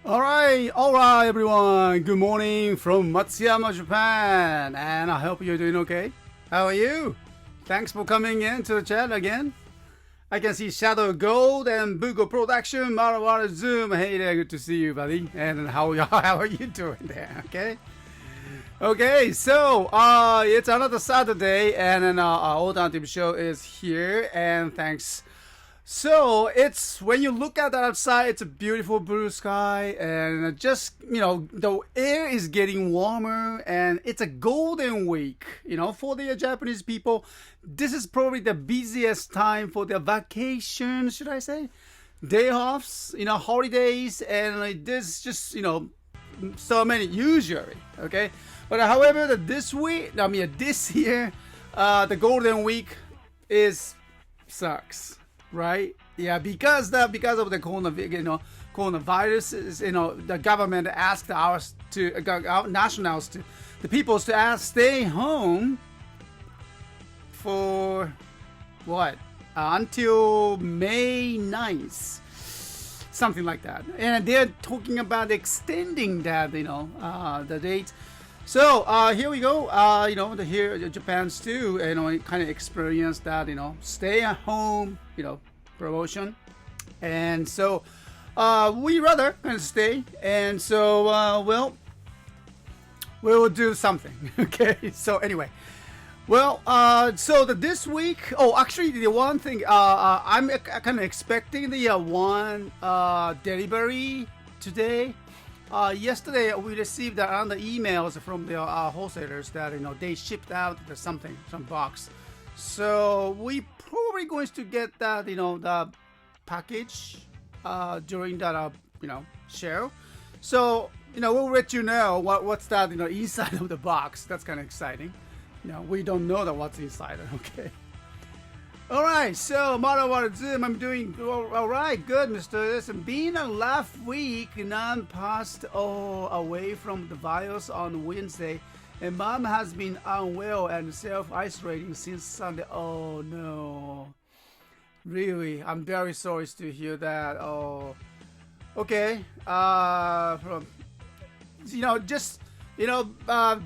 All right, everyone. Good morning from Matsuyama, Japan, and I hope you're doing okay. How are you? Thanks for coming in to the chat again. I can see Shadow Gold and Bugo Production, Marawara Zoom. Hey there, good to see you, buddy. And how are you doing there? Okay, so it's another Saturday, and then our alternative show is here, and thanks. So it's when you look at that outside, it's a beautiful blue sky, and just the air is getting warmer, and it's a golden week. For the Japanese people, this is probably the busiest time for their vacation, should I say, day offs, holidays, and there's just so many usually. Okay, but however, this year, the golden week sucks. Right? Yeah, because of the coronavirus, the government asked our nationals the peoples to stay home for what? Until May 9th. Something like that. And they're talking about extending that, the date. So here we go. Here Japan's too, kind of experience that, stay at home, promotion, and so we rather kind of stay, and so we'll do something. Okay. So anyway, so this week. Oh, actually, the one thing I'm kind of expecting the one delivery today. Yesterday we received another emails from the wholesalers that they shipped out some box. So we probably going to get that the package during that show. So we'll let you know what's that inside of the box. That's kind of exciting. We don't know what's inside. Okay. All right, so Marawara Zoom, I'm doing all right, good, Mr. Listen, being a last week, Nan passed away from the virus on Wednesday, and Mom has been unwell and self-isolating since Sunday. Oh no, really, I'm very sorry to hear that. Oh, okay.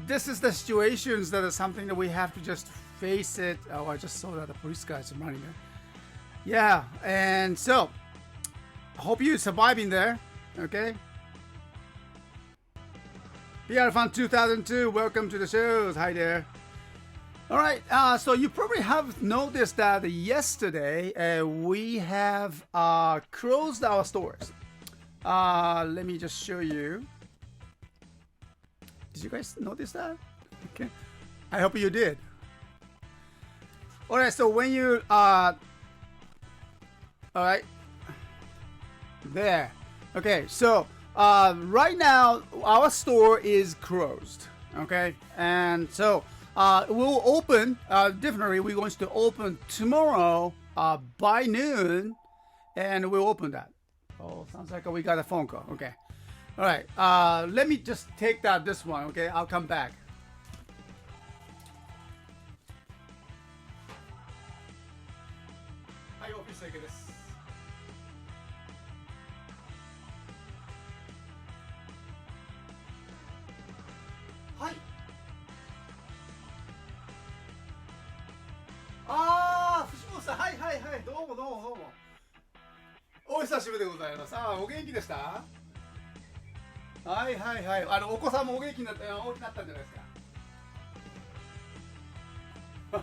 This is the situations that is something that we have to just face it. Oh, I just saw that the police guys are running there. Yeah, and so I hope you're surviving there. Okay. PR Fun 2002, welcome to the shows. Hi there. All right, so you probably have noticed that yesterday we have closed our stores. Let me just show you. Did you guys notice that? Okay, I hope you did. All right, so when you all right, there. Okay, so right now our store is closed. Okay, and so we'll open. Definitely, we're going to open tomorrow by noon, and we'll open that. Oh, sounds like we got a phone call. Okay, all right. Let me just take this one. Okay, I'll come back. Hi. はいはいはい、どうも。お久しぶりでございます。お元気でした？はい。お子さんもお元気になったんじゃないですか。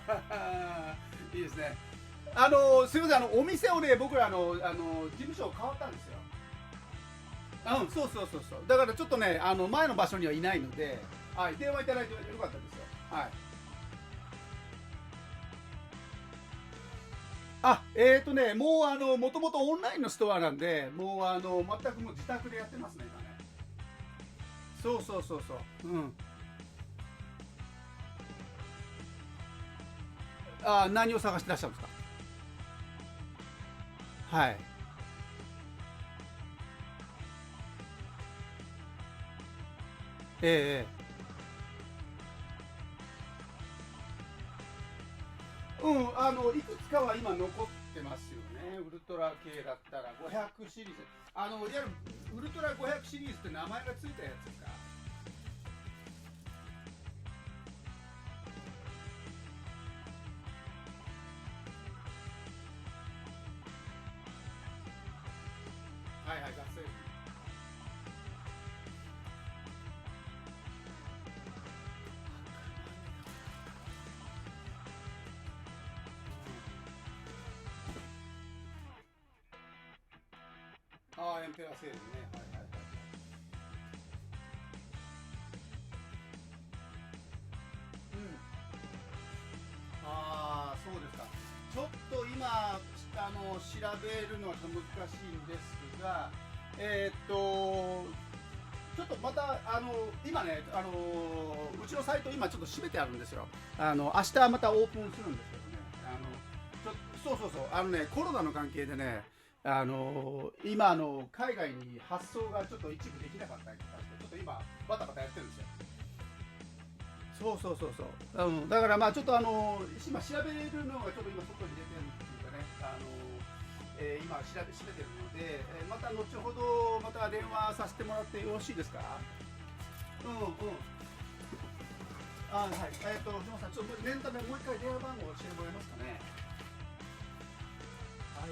いいですね。すみません、お店をね、僕ら事務所変わったんですよ。そう。だからちょっとね、前の場所にはいないので、はい、電話いただいてよかったですよ。はい。もうもともとオンラインのストアなんで、もう全くもう自宅でやってますね、今ね。そう。何を探してらっしゃるんですか？はい。いくつかは今残ってますよね。ウルトラ系だったら500シリーズ。いわゆるウルトラ500シリーズって名前がついたやつですか？はいはい、ガスエル。ああ、エンペラセールね。はいはいはい。うん。ああ、そうですか。ちょっと今調べるのはちょっと難しいんですが、ちょっとまた今ねうちのサイト今ちょっと閉めてあるんですよ。明日またオープンするんですけどね。そうそうそう、コロナの関係でね、今海外に発送がちょっと一部できなかったりとかして、ちょっと今バタバタやってるんですよ。そうそうそうそう、だからまあちょっと今調べるのがちょっと今外に出てるっていうかね、今調べてるので、また後ほどまた電話させてもらってよろしいですか？うんうん。はい。すみません、ちょっと念のためもう一回電話番号を教えてもらえますかね？は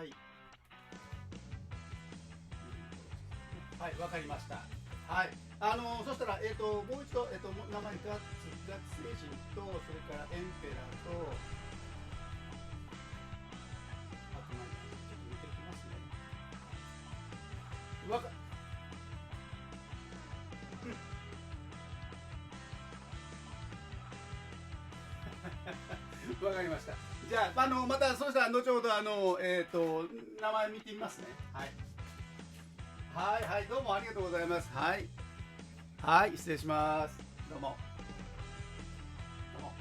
い。はい、わかりました。はい。そしたら、もう一度、名前ガッツ星人と、それからエンペラーと、あと何か、ちょっと見ていきますね。わか、わかりました。じゃあ、また、そうしたら、後ほど、名前見てみますね。はい。はい、はい、どうもありがとうございます。はい。はい、失礼します。どうも。どうも。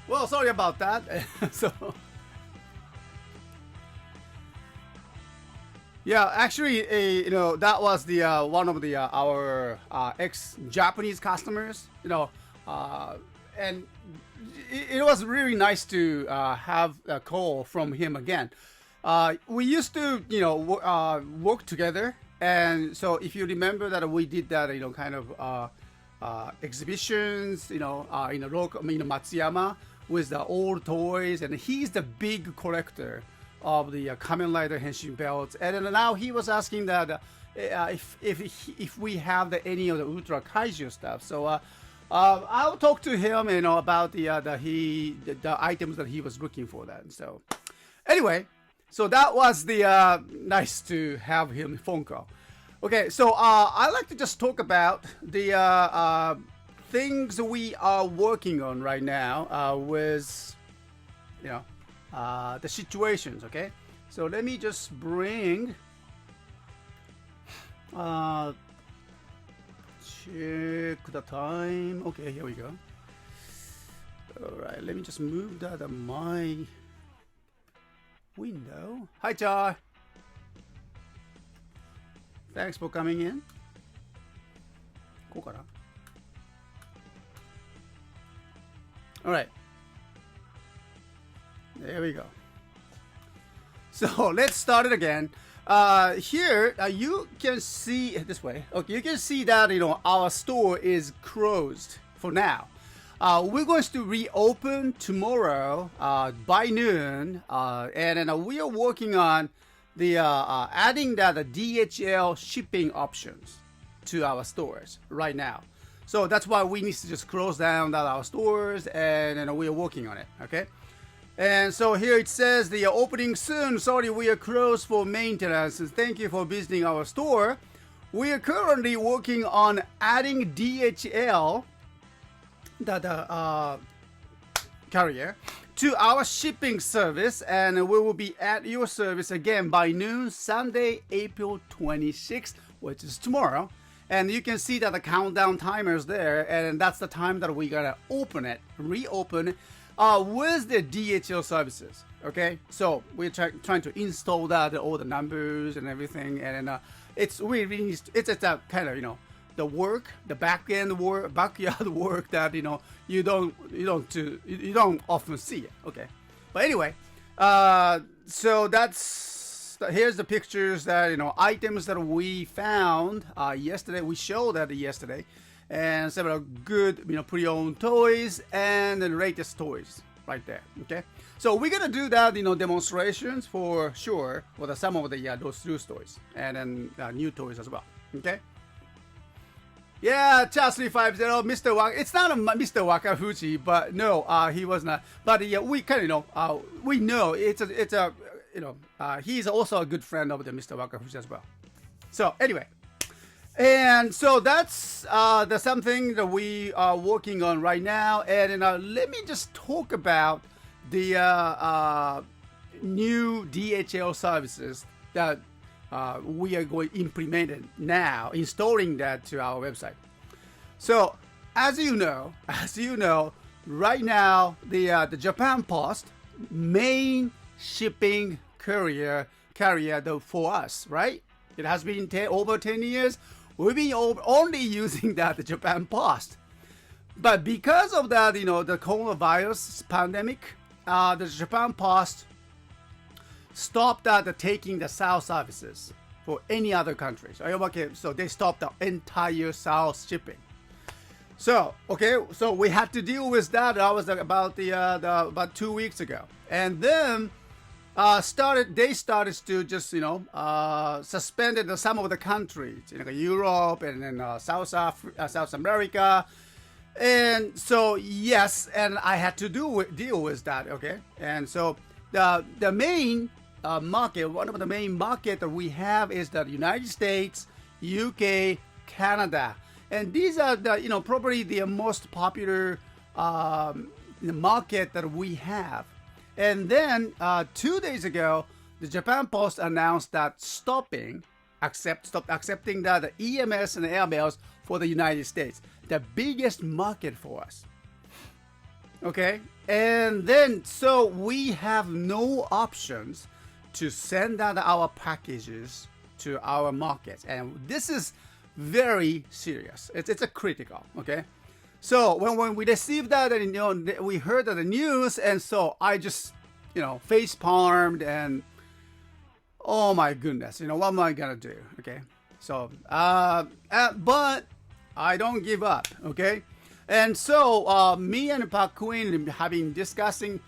Well, sorry about that. So, yeah, actually, that was the one of the our ex-Japanese customers. And it was really nice to have a call from him again. We used to, work together, and so if you remember that we did that, kind of exhibitions, in a local, Matsuyama with the old toys, and he's the big collector of the Kamen Rider Henshin belts, and then now he was asking that if we have any of the Ultra Kaiju stuff. So I'll talk to him, about the items that he was looking for. Then so anyway. So that was the nice to have him phone call. Okay, so I'd like to just talk about the things we are working on right now with, the situations. Okay, so let me just bring check the time. Okay, here we go. All right, let me just move that on my window. Hi, Char. Thanks for coming in. こうかな? All right. There we go. So let's start it again. Here you can see this way. Okay, you can see that our store is closed for now. We're going to reopen tomorrow by noon, and then we are working on the adding the DHL shipping options to our stores right now. So that's why we need to just close down our stores, and we are working on it. Okay. And so here it says the opening soon. Sorry, we are closed for maintenance. Thank you for visiting our store. We are currently working on adding DHL, the carrier, to our shipping service, and we will be at your service again by noon Sunday, April 26th, which is tomorrow. And you can see that the countdown timer is there, and that's the time that we're gonna reopen with the DHL services. Okay, so we're trying to install that, all the numbers and everything, and it's really it's a kind of the work, the backyard work that you don't often see. Okay, but anyway, so here's the pictures that items that we found yesterday. We showed that yesterday, and several good pre-owned toys and the latest toys right there. Okay, so we're gonna do that demonstrations for sure for some of the those loose toys and then new toys as well. Okay. Yeah, Charles350, Mr. Waka. It's not a Mr. Wakafuji, but no, he was not. But yeah, we kind of we know it's a he's also a good friend of the Mr. Wakafuji as well. So anyway, and so that's the something that we are working on right now. And let me just talk about the new DHL services that we are going implemented now, installing that to our website. So as you know, right now the Japan Post main shipping carrier for us, right? It has been over 10 years. We've been only using the Japan Post, but because of that, the coronavirus pandemic, the Japan Post stopped taking the South services for any other countries. Okay, so they stopped the entire South shipping. So so we had to deal with that. That was about about 2 weeks ago, and then they started to just suspended some of the countries, Europe and then South America. And so yes, and I had to deal with that. Okay, and so the main market, one of the main market that we have is the United States, UK, Canada, and these are the probably the most popular market that we have. And then 2 days ago, the Japan Post announced that stopped accepting the EMS and airmails for the United States, the biggest market for us. Okay, and then so we have no options to send out our packages to our markets, and this is very serious. It's a critical. Okay, so when we received that, and we heard the news, and so I just face palmed and oh my goodness, what am I gonna do? Okay, so but I don't give up. Okay. And so me and Pak Quinn have been discussing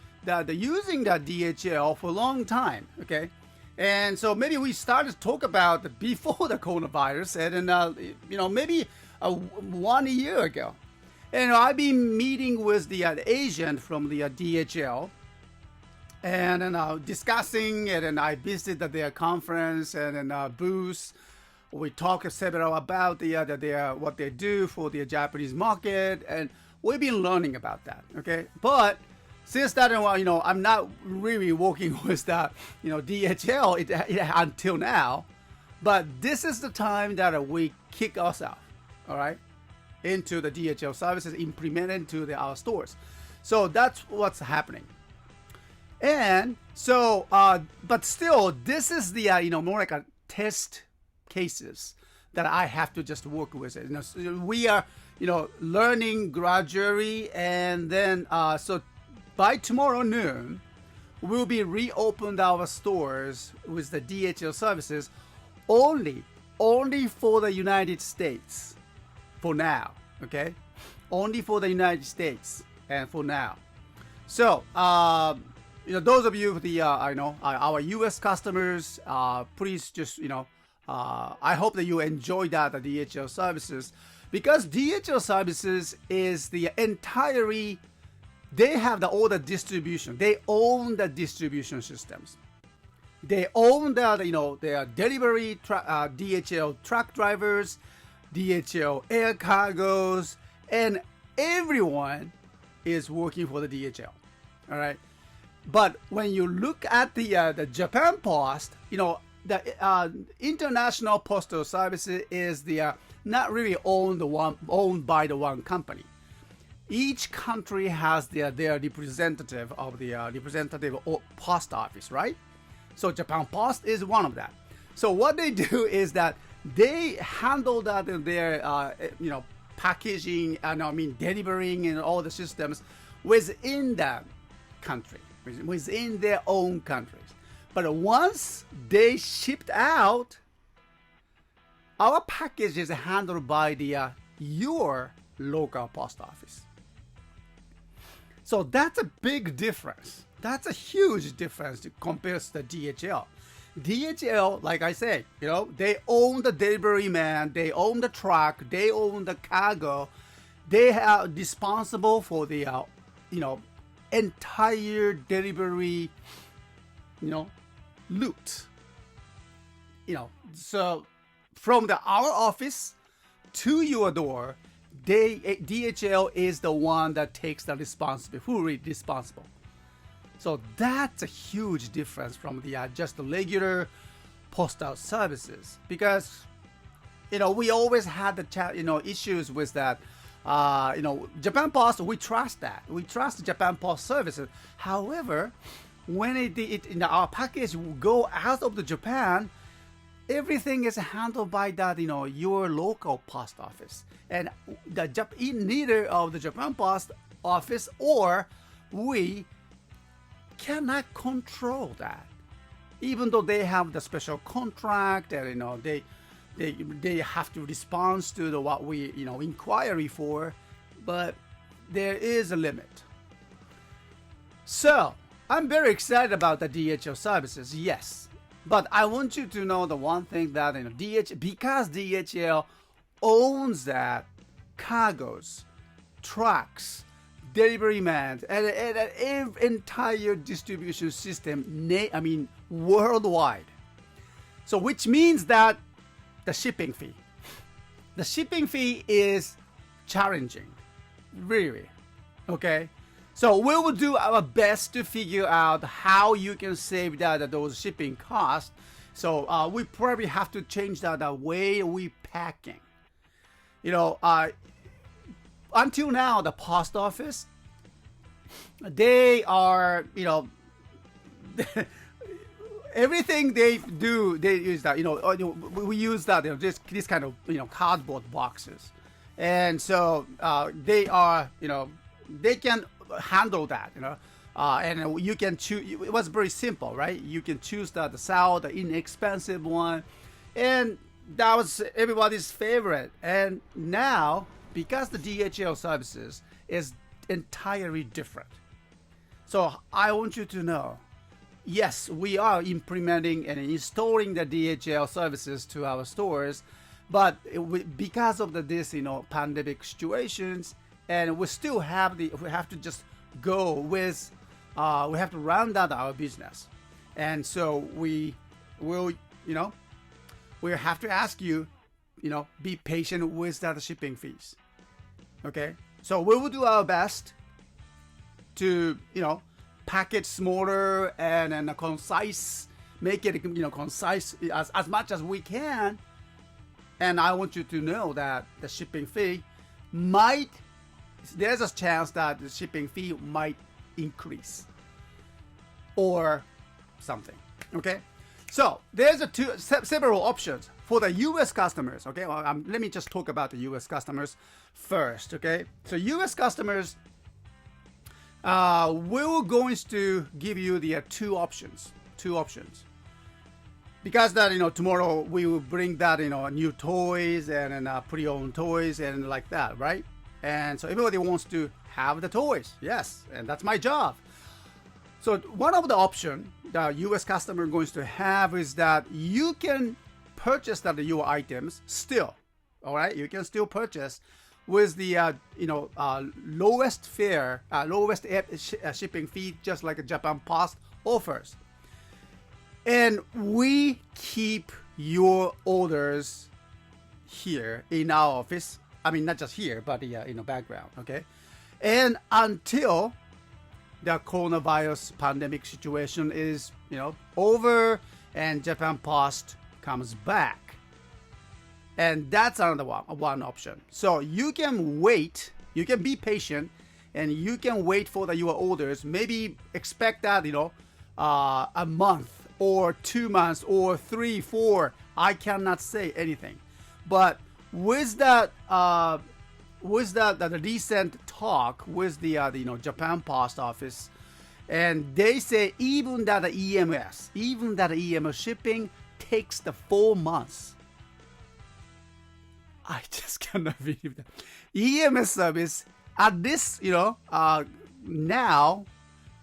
using the DHL for a long time, okay? And so maybe we started to talk about before the coronavirus, and then maybe 1 year ago. And I've been meeting with the agent from the DHL, and then discussing it, and I visited their conference and then booth. We talked several about what they do for the Japanese market, and we've been learning about that. Okay, but since that, I'm not really working with that, DHL until now. But this is the time that we kick us out, all right, into the DHL services implemented to our stores. So that's what's happening. And so, but still, this is the more like a test cases that I have to just work with it. We are learning gradually, and then so by tomorrow noon we'll be reopened our stores with the DHL services only for the United States for now. Okay, only for the United States and for now. So those of you our US customers, please just I hope that you enjoy the DHL services, because DHL services is the entirely, they have all the distribution. They own the distribution systems. They own their delivery DHL truck drivers, DHL air cargos, and everyone is working for the DHL. All right, but when you look at the Japan Post, the International Postal Services is not really owned by the one company. Each country has their representative of the representative post office, right? So Japan Post is one of that. So what they do is that they handle their packaging and delivering and all the systems within the country, within their own countries. But once they shipped out, our package is handled by the your local post office. So that's a big difference. That's a huge difference compared to the DHL. DHL, like I say, they own the delivery man, they own the truck, they own the cargo. They are responsible for the, entire delivery, route. So from our office to your door, DHL is the one that takes the responsibility, fully responsible. So that's a huge difference from the just the regular postal services, because we always had the issues with that. Japan Post, we trust that. We trust Japan Post services. However, when our package go out of the Japan, everything is handled by that your local post office, and neither of the Japan Post office or we cannot control that, even though they have the special contract and they have to respond to what we inquiry for, but there is a limit. So I'm very excited about the DHL services, yes, but I want you to know the one thing that because DHL owns that cargoes, trucks, delivery man, and entire distribution system, worldwide. So which means that the shipping fee is challenging, really. Okay, so we will do our best to figure out how you can save those shipping costs. So we probably have to change the way we packing. Until now, the post office, they are, everything they do, they use that, we use that, this kind of, cardboard boxes. And so they are, they can handle that, and you can choose. It was very simple, right? You can choose the inexpensive one, and that was everybody's favorite. And now, because the DHL services is entirely different, so I want you to know, yes, we are implementing and installing the DHL services to our stores, but because of this, pandemic situations, and we still have we have to just go with, we have to round out our business, and so we will, we have to ask you, be patient with the shipping fees. Okay, so we will do our best to, package smaller and concise, make it, concise as much as we can. And I want you to know that the shipping fee there's a chance that the shipping fee might increase or something. Okay, so there's several options for the U.S. customers. Okay, well, let me just talk about the U.S. customers first. Okay, so U.S. customers, we're going to give you the two options, because that tomorrow we will bring that new toys and pre-owned toys and like that, right? And so everybody wants to have the toys, yes, and that's my job. So one of the options the U.S. customer is going to have is that you can purchase your items still. All right, you can still purchase with the lowest shipping fee, just like a Japan Post offers. And we keep your orders here in our office. I mean, not just here, but background. Okay, and until the coronavirus pandemic situation is over and Japan Post comes back. And that's another one option. So you can wait, you can be patient, and you can wait for your orders. Maybe expect that a month or 2 months or 3, 4. I cannot say anything, but with that, the recent talk with the Japan Post Office, And they say even that the EMS shipping takes the 4 months. I just cannot believe that. EMS service at this, now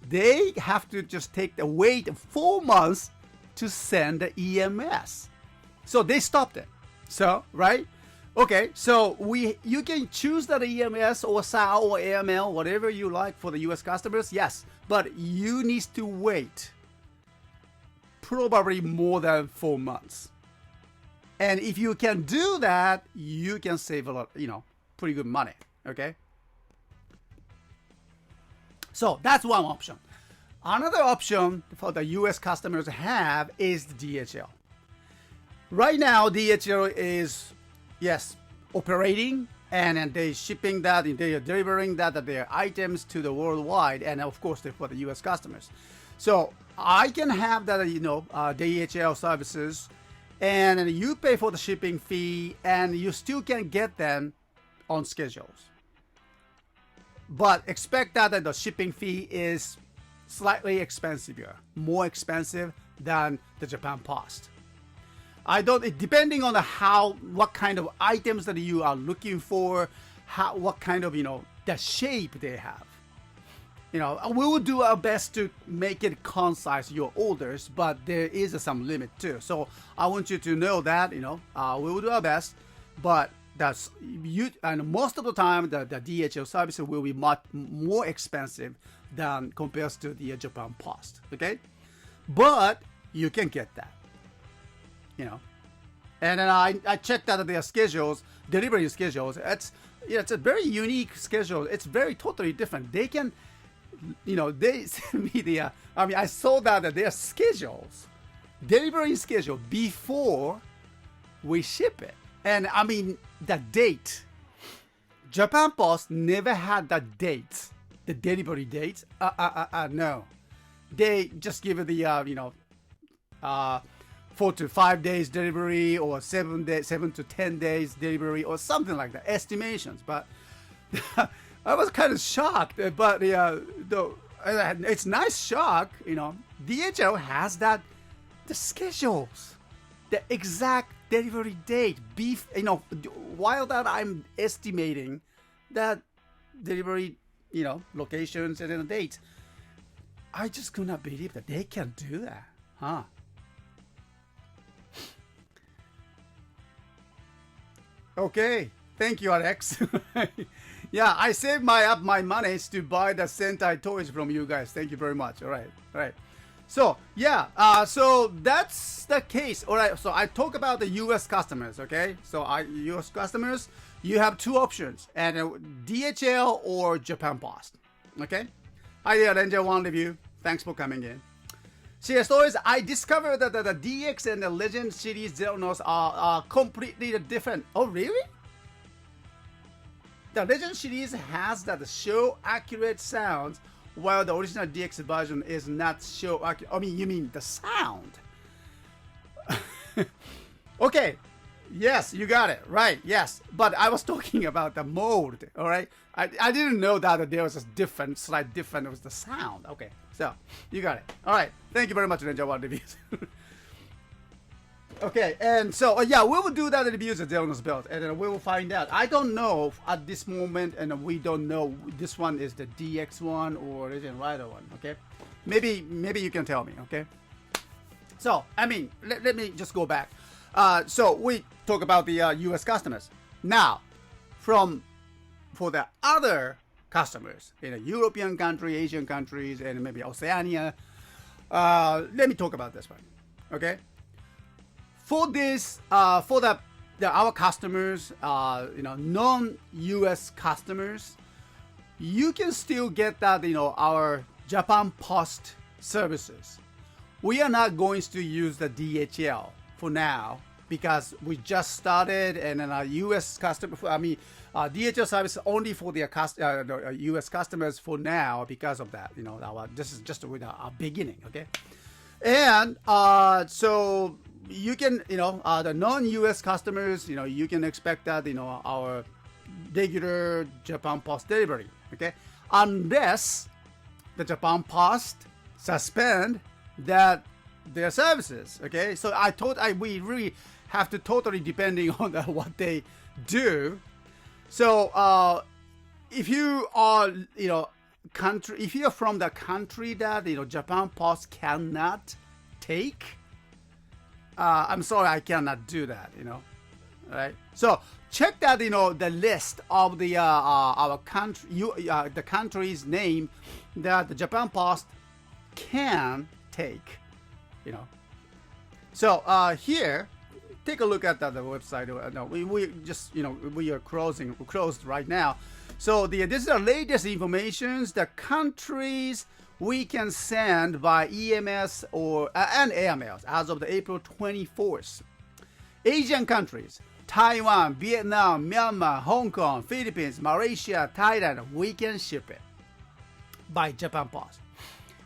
they have to just wait 4 months to send the EMS. So they stopped it. So, right? Okay, so you can choose that EMS or SAO or AML, whatever you like for the US customers, yes. But you need to wait probably more than 4 months. And if you can do that, you can save a lot, pretty good money, okay? So that's one option. Another option for the US customers have is the DHL. Right now, DHL is, yes, operating, and they're shipping that, they are delivering their items to the worldwide, and of course, they're for the US customers. So I can have that, DHL services, and you pay for the shipping fee, and you still can get them on schedules. But expect that the shipping fee is slightly expensive, more expensive than the Japan Post. Depending on what kind of items that you are looking for, what kind of, the shape they have. We will do our best to make it concise, your orders, but there is some limit too. So I want you to know that, we will do our best, but and most of the time, the DHL service will be much more expensive than compared to the Japan Post, okay? But you can get that, And then I checked out their schedules, delivery schedules. It's a very unique schedule. It's very totally different. They can, they send me I saw that their schedules, delivery schedule before we ship it. And the date. Japan Post never had the dates, the delivery dates. No. They just give it the, 4 to 5 days delivery, or 7 to 10 days delivery, or something like that, estimations. But I was kind of shocked. But it's nice shock. DHL has the schedules, the exact delivery date. While that I'm estimating that delivery, locations and then dates. I just could not believe that they can do that, huh? Okay, thank you, Alex. Yeah, I saved my money to buy the Sentai toys from you guys. Thank you very much. All right. So yeah, so that's the case. All right. So I talk about the U.S. customers. Okay. So U.S. customers, you have two options, and DHL or Japan Post. Okay. Hi there, Ranger One Review. Thanks for coming in. CSTOYS, I discovered that the DX and the Legend series Zeronos are completely different. Oh, really? The Legend series has that show accurate sounds, while the original DX version is not show accurate. You mean the sound? Okay. Yes, you got it. Right. Yes. But I was talking about the mode. All right. I didn't know that there was a slight difference with the sound. Okay. So you got it. All right. Thank you very much, Ninja One Reviews. Okay. And so, yeah, we will do that reviews at Zeronos build, and then we will find out. I don't know at this moment, and we don't know this one is the DX one or Legend Rider one. Okay. Maybe you can tell me. Okay. So, let me just go back. So we talk about the U.S. customers. Now, for the other customers in a European country, Asian countries, and maybe Oceania, let me talk about this one. Okay. For this, for our customers, non-U.S. customers, you can still get that, our Japan Post services. We are not going to use the DHL for now, because we just started, and then our U.S. customer, DHL service only for the U.S. customers for now because of that. This is just with our beginning, okay? And so you can, the non-U.S. customers, you can expect that, our regular Japan Post delivery, okay? Unless the Japan Post suspend their services. Okay, so we really have to totally depending on what they do. So if you are if you're from the country that Japan Post cannot take, I'm sorry, I cannot do that. Right? So check that the list of the our country, the country's name that the Japan Post can take. So here, take a look at the website. No, we just we are closed right now. So this is the latest information. The countries we can send by EMS and AMS as of the April 24th. Asian countries: Taiwan, Vietnam, Myanmar, Hong Kong, Philippines, Malaysia, Thailand. We can ship it by Japan Post.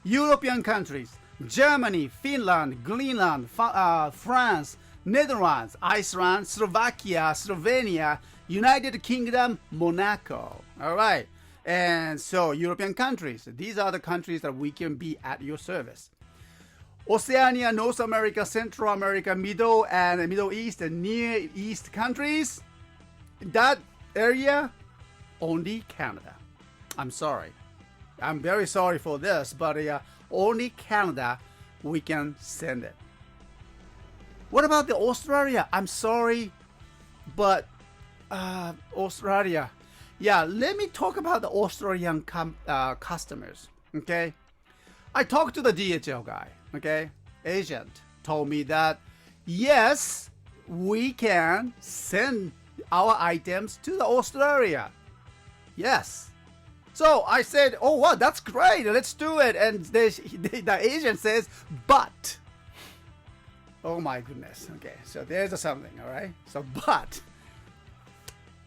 European countries: Germany, Finland, Greenland, France, Netherlands, Iceland, Slovakia, Slovenia, United Kingdom, Monaco. All right. And so European countries, these are the countries that we can be at your service. Oceania, North America, Central America, Middle East and Near East countries, that area, only Canada. I'm sorry. I'm very sorry for this, but only Canada we can send it. What about the Australia? I'm sorry, but Australia. Yeah, let me talk about the Australian customers. Okay, I talked to the DHL guy. Okay, agent told me that yes, we can send our items to the Australia. Yes. So I said, oh, wow, that's great. Let's do it. And the agent says, but. Oh, my goodness. Okay, so there's something, all right? So, but.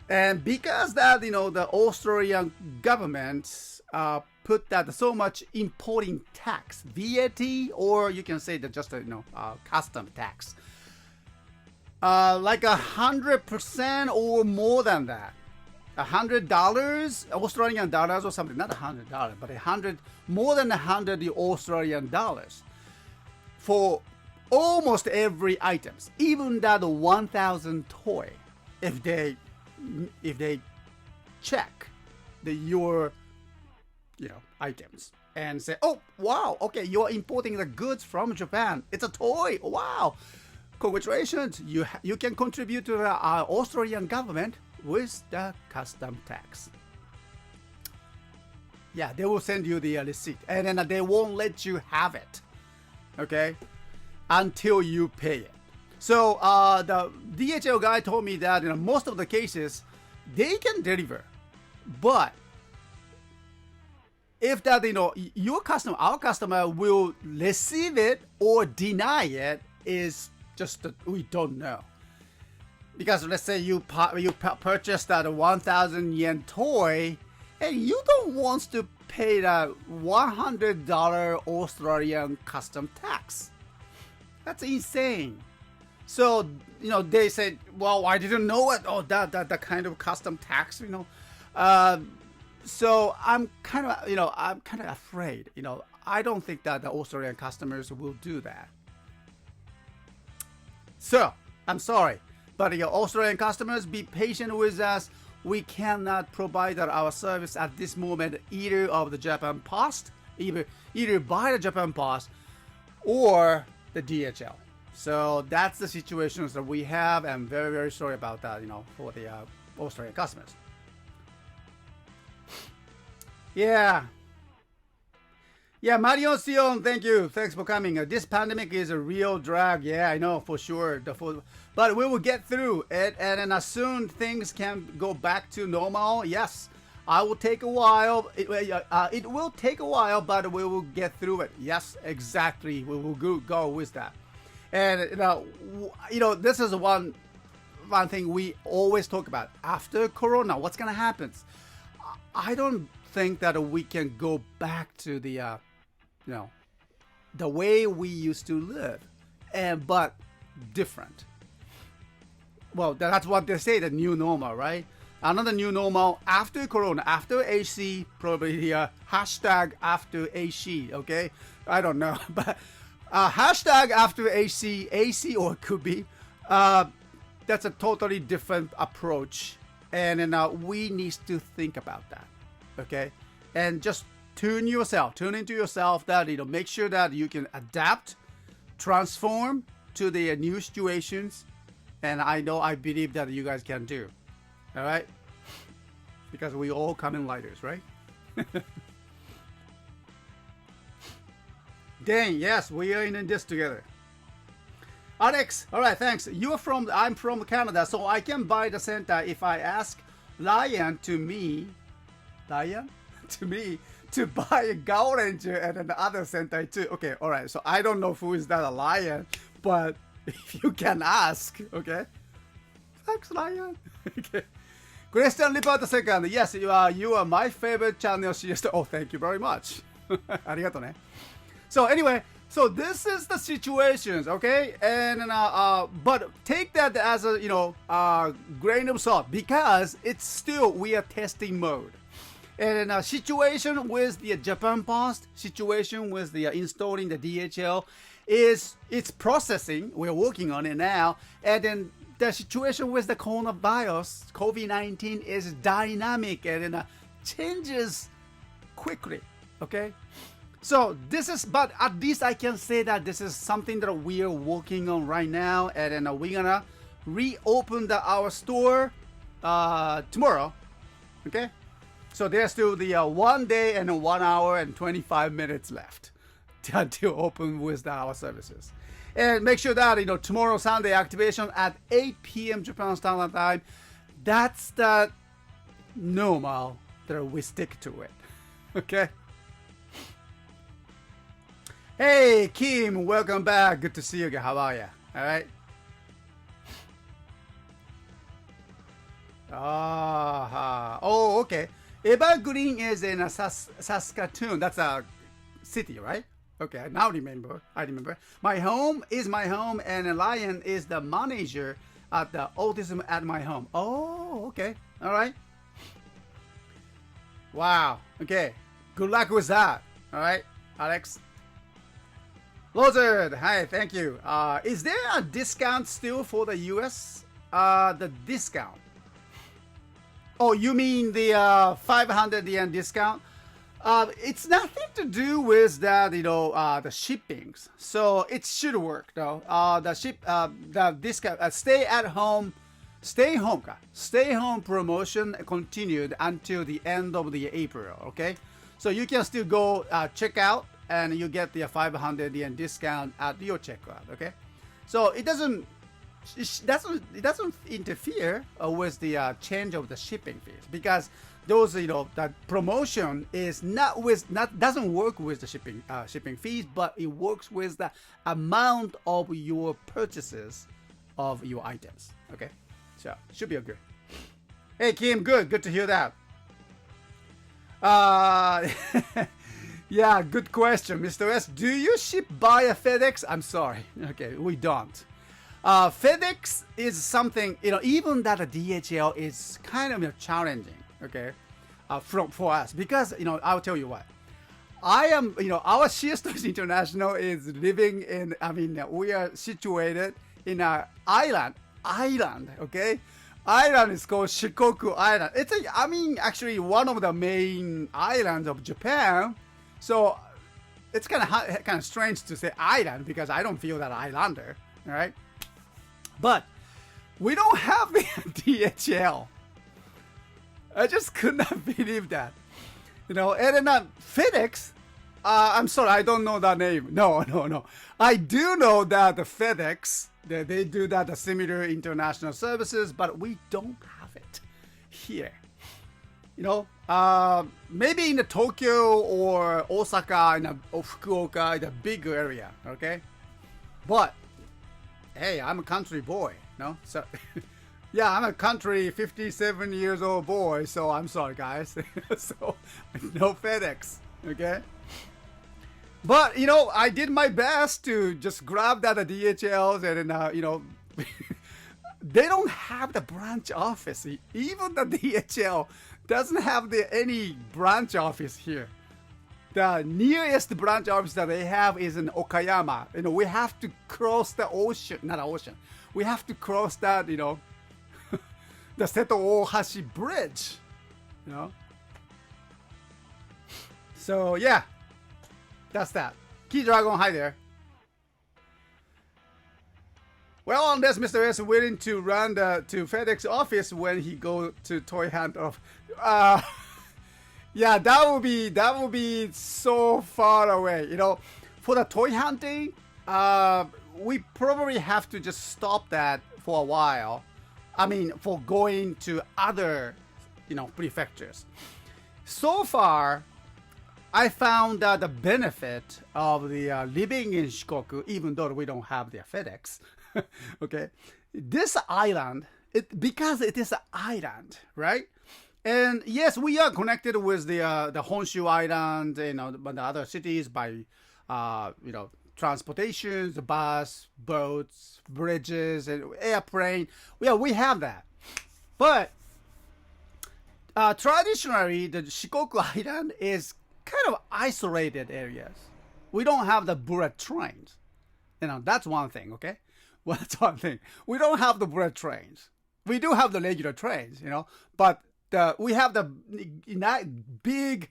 And because that, the Australian government put that so much importing tax, VAT, or you can say that just, custom tax. Like 100% or more than that. $100 Australian dollars or something, not $100, but more than 100 Australian dollars for almost every items, even that 1,000 toy, if they check your items and say, oh wow, okay, you're importing the goods from Japan, it's a toy, wow, congratulations, you can contribute to the Australian government with the custom tax. Yeah, they will send you the receipt, and then they won't let you have it, okay, until you pay it. So the DHL guy told me that in most of the cases they can deliver, but if that our customer will receive it or deny it is just that we don't know. Because let's say you purchased that 1,000 yen toy and you don't want to pay that $100 Australian custom tax. That's insane. So, they said, well, I didn't know it. Oh, that kind of custom tax, So I'm kind of afraid, I don't think that the Australian customers will do that. So, I'm sorry. But Australian customers, be patient with us. We cannot provide our service at this moment either of the Japan Post, either by the Japan Post or the DHL. So that's the situations that we have. I'm very, very sorry about that, for the Australian customers. Yeah. Yeah, Marion Sion, thank you. Thanks for coming. This pandemic is a real drag. Yeah, I know for sure. But we will get through it. And then as soon things can go back to normal, yes, I will take a while. It will take a while, but we will get through it. Yes, exactly. We will go with that. And, this is one thing we always talk about. After Corona, what's going to happen? I don't think that we can go back to the way we used to live, but different. Well, that's what they say, the new normal, right? another new normal after Corona, after AC, probably the hashtag after AC, okay? I don't know, but hashtag after AC, or it could be, that's a totally different approach. And then we need to think about that, okay? And just tune into yourself that, make sure that you can adapt, transform to the new situations. And I believe that you guys can do. All right? Because we all Kamen Riders, right? Dang, yes, we are in this together. Alex, all right, thanks. I'm from Canada, so I can buy the Sentai if I ask Lion to me to buy a Gao Ranger and another Sentai too. Okay, all right, so I don't know who is that a Lion, but if you can ask, okay? Thanks, Lion. Okay. Christian Lippert II. Yes, you are my favorite channel. Oh, thank you very much. ありがとうね. So anyway, so this is the situations, okay? And but take that as a grain of salt because it's still we are testing mode. And situation with the Japan Post, situation with the installing the DHL is it's processing. We're working on it now, and then the situation with the coronavirus, COVID-19, is dynamic and changes quickly. Okay, so this is, but at least I can say that this is something that we are working on right now, and then we're gonna reopen our store tomorrow. Okay, so there's still the 1 day and 1 hour and 25 minutes left until open with our services. And make sure that, tomorrow Sunday activation at 8 p.m. Japan Standard Time. That's the normal that we stick to it. Okay? Hey, Kim, welcome back. Good to see you again. How are you? All right? Oh, okay. Evergreen is in Saskatoon. That's a city, right? Okay, now I remember. My home is my home, and Lion is the manager at the Autism at My Home. Oh, okay. All right. Wow. Okay. Good luck with that. All right, Alex. Lozard, hi, thank you. Is there a discount still for the US? The discount. Oh, you mean the 500 yen discount? It's nothing to do with that, the shippings. So it should work though. The discount, stay home promotion continued until the end of the April. Okay, so you can still go check out and you get the 500 yen discount at your checkout. Okay, so it doesn't interfere with the change of the shipping fees because those that promotion is doesn't work with the shipping fees, but it works with the amount of your purchases of your items. Okay, so should be good. Hey Kim, good to hear that. Yeah, good question, Mr. S. Do you ship by a FedEx? I'm sorry. Okay, we don't. FedEx is something, even that a DHL is kind of challenging, okay, for us because, I'll tell you what. I am, our CSTOYS International is living in, we are situated in an island, okay? Island is called Shikoku Island. It's actually one of the main islands of Japan. So it's kind of strange to say island because I don't feel that islander, all right? But we don't have the DHL. I just could not believe that. And then FedEx, I'm sorry, I don't know that name. No. I do know that the FedEx, they do that, the similar international services, but we don't have it here. Maybe in the Tokyo or Osaka or Fukuoka, the big area, okay? But hey, I'm a country boy, no? So, yeah, I'm a country 57 years old boy, so I'm sorry, guys. So, no FedEx, okay? But, I did my best to just grab that DHLs and, they don't have the branch office. Even the DHL doesn't have any branch office here. The nearest branch office that they have is in Okayama. We have to cross the ocean, not the ocean. We have to cross that, the Seto Ohashi Bridge, So yeah, that's that. Key Dragon, hi there. Well, unless Mr. S is willing to run to Fedex office when he go to toy hunt off. Yeah, that would be so far away. For the toy hunting, we probably have to just stop that for a while. I mean, for going to other, prefectures. So far, I found the benefit of the living in Shikoku, even though we don't have the FedEx. Okay, this island, because it is an island, right? And yes, we are connected with the Honshu Island, but the other cities by, transportations, bus, boats, bridges, and airplane. Yeah, we have that. But traditionally, the Shikoku Island is kind of isolated areas. We don't have the bullet trains. That's one thing, okay? Well, that's one thing. We don't have the bullet trains. We do have the regular trains, but we have the big,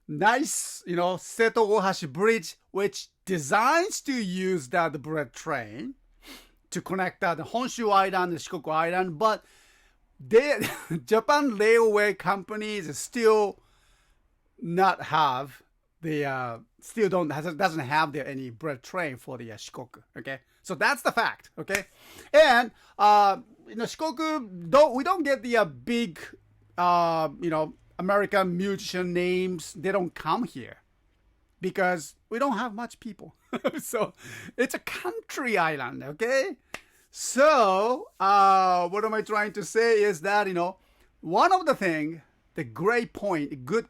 nice, Seto Ohashi Bridge, which designs to use the bullet train to connect the Honshu Island and Shikoku Island, but Japan Railway companies still not have doesn't have any bullet train for the Shikoku. Okay, so that's the fact. Okay, and Shikoku we don't get the big American musician names. They don't come here because we don't have much people. So it's a country island. Okay, so what am I trying to say is that one of the thing. The great point, good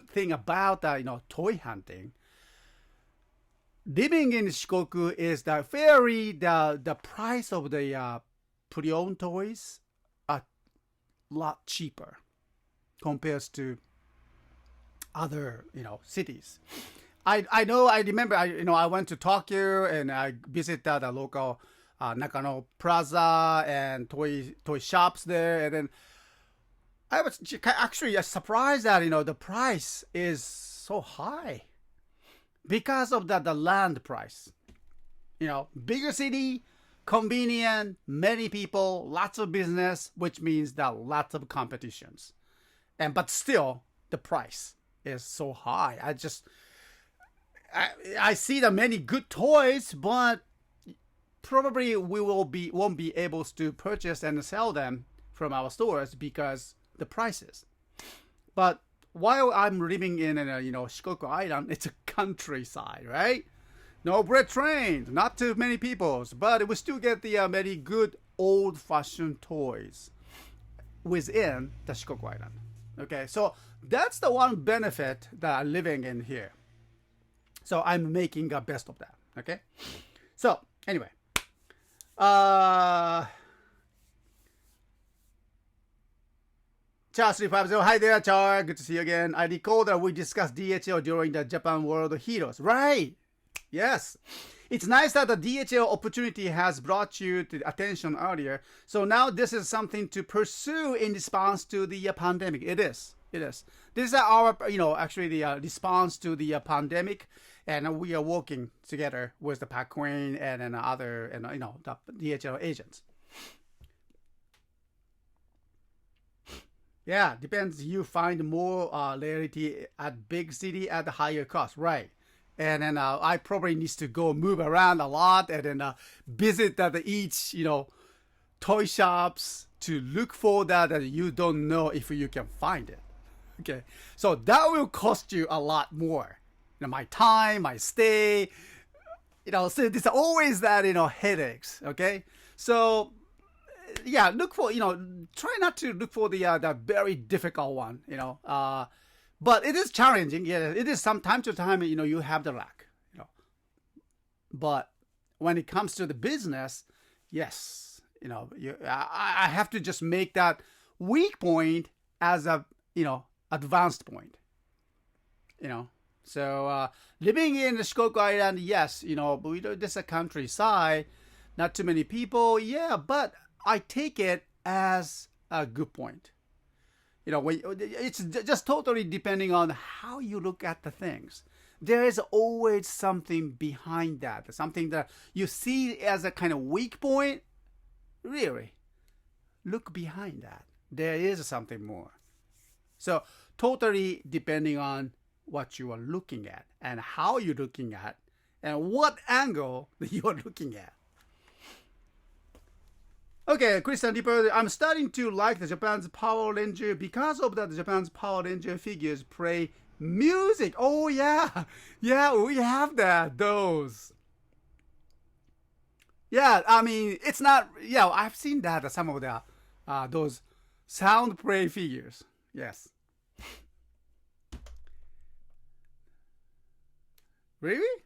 thing about toy hunting, living in Shikoku is that the price of the pre-owned toys are a lot cheaper compared to other cities. I remember I went to Tokyo and I visited the local Nakano Plaza and toy shops there, and then I was actually surprised that the price is so high because of the land price. Bigger city, convenient, many people, lots of business, which means that lots of competitions, but still the price is so high. I see the many good toys, but probably we won't be able to purchase and sell them from our stores because the prices. But while I'm living in Shikoku Island, it's a countryside, right? No bread trains, not too many people, but we still get the very good old-fashioned toys within the Shikoku Island. Okay, so that's the one benefit that I'm living in here. So I'm making the best of that. Okay, so anyway, Char350, hi there, Char. Good to see you again. I recall that we discussed DHL during the Japan World Heroes. Right. Yes. It's nice that the DHL opportunity has brought you to attention earlier. So now this is something to pursue in response to the pandemic. It is. This is our, actually the response to the pandemic. And we are working together with the Paquin and other, the DHL agents. Yeah, depends. You find more rarity at big city at the higher cost, right? And then I probably need to go move around a lot and then visit each toy shops to look for that you don't know if you can find it. Okay, so that will cost you a lot more. My time, my stay. So there's always that headaches. Okay, so. Yeah, look for try not to look for the very difficult one, but it is challenging. Yeah, it is from time to time. You have the luck, but when it comes to the business, yes, I have to just make that weak point as a, advanced point. So living in the Shikoku Island, yes, but this is a countryside, not too many people, yeah, but I take it as a good point. It's just totally depending on how you look at the things. There is always something behind that, something that you see as a kind of weak point. Really, look behind that. There is something more. So totally depending on what you are looking at and how you're looking at and what angle you are looking at. Okay, Christian Dipper, I'm starting to like the Japan's Power Ranger because of that. Japan's Power Ranger figures play music. Oh yeah, yeah, we have those. Yeah, I mean it's not. Yeah, I've seen that some of the those sound play figures. Yes. Really?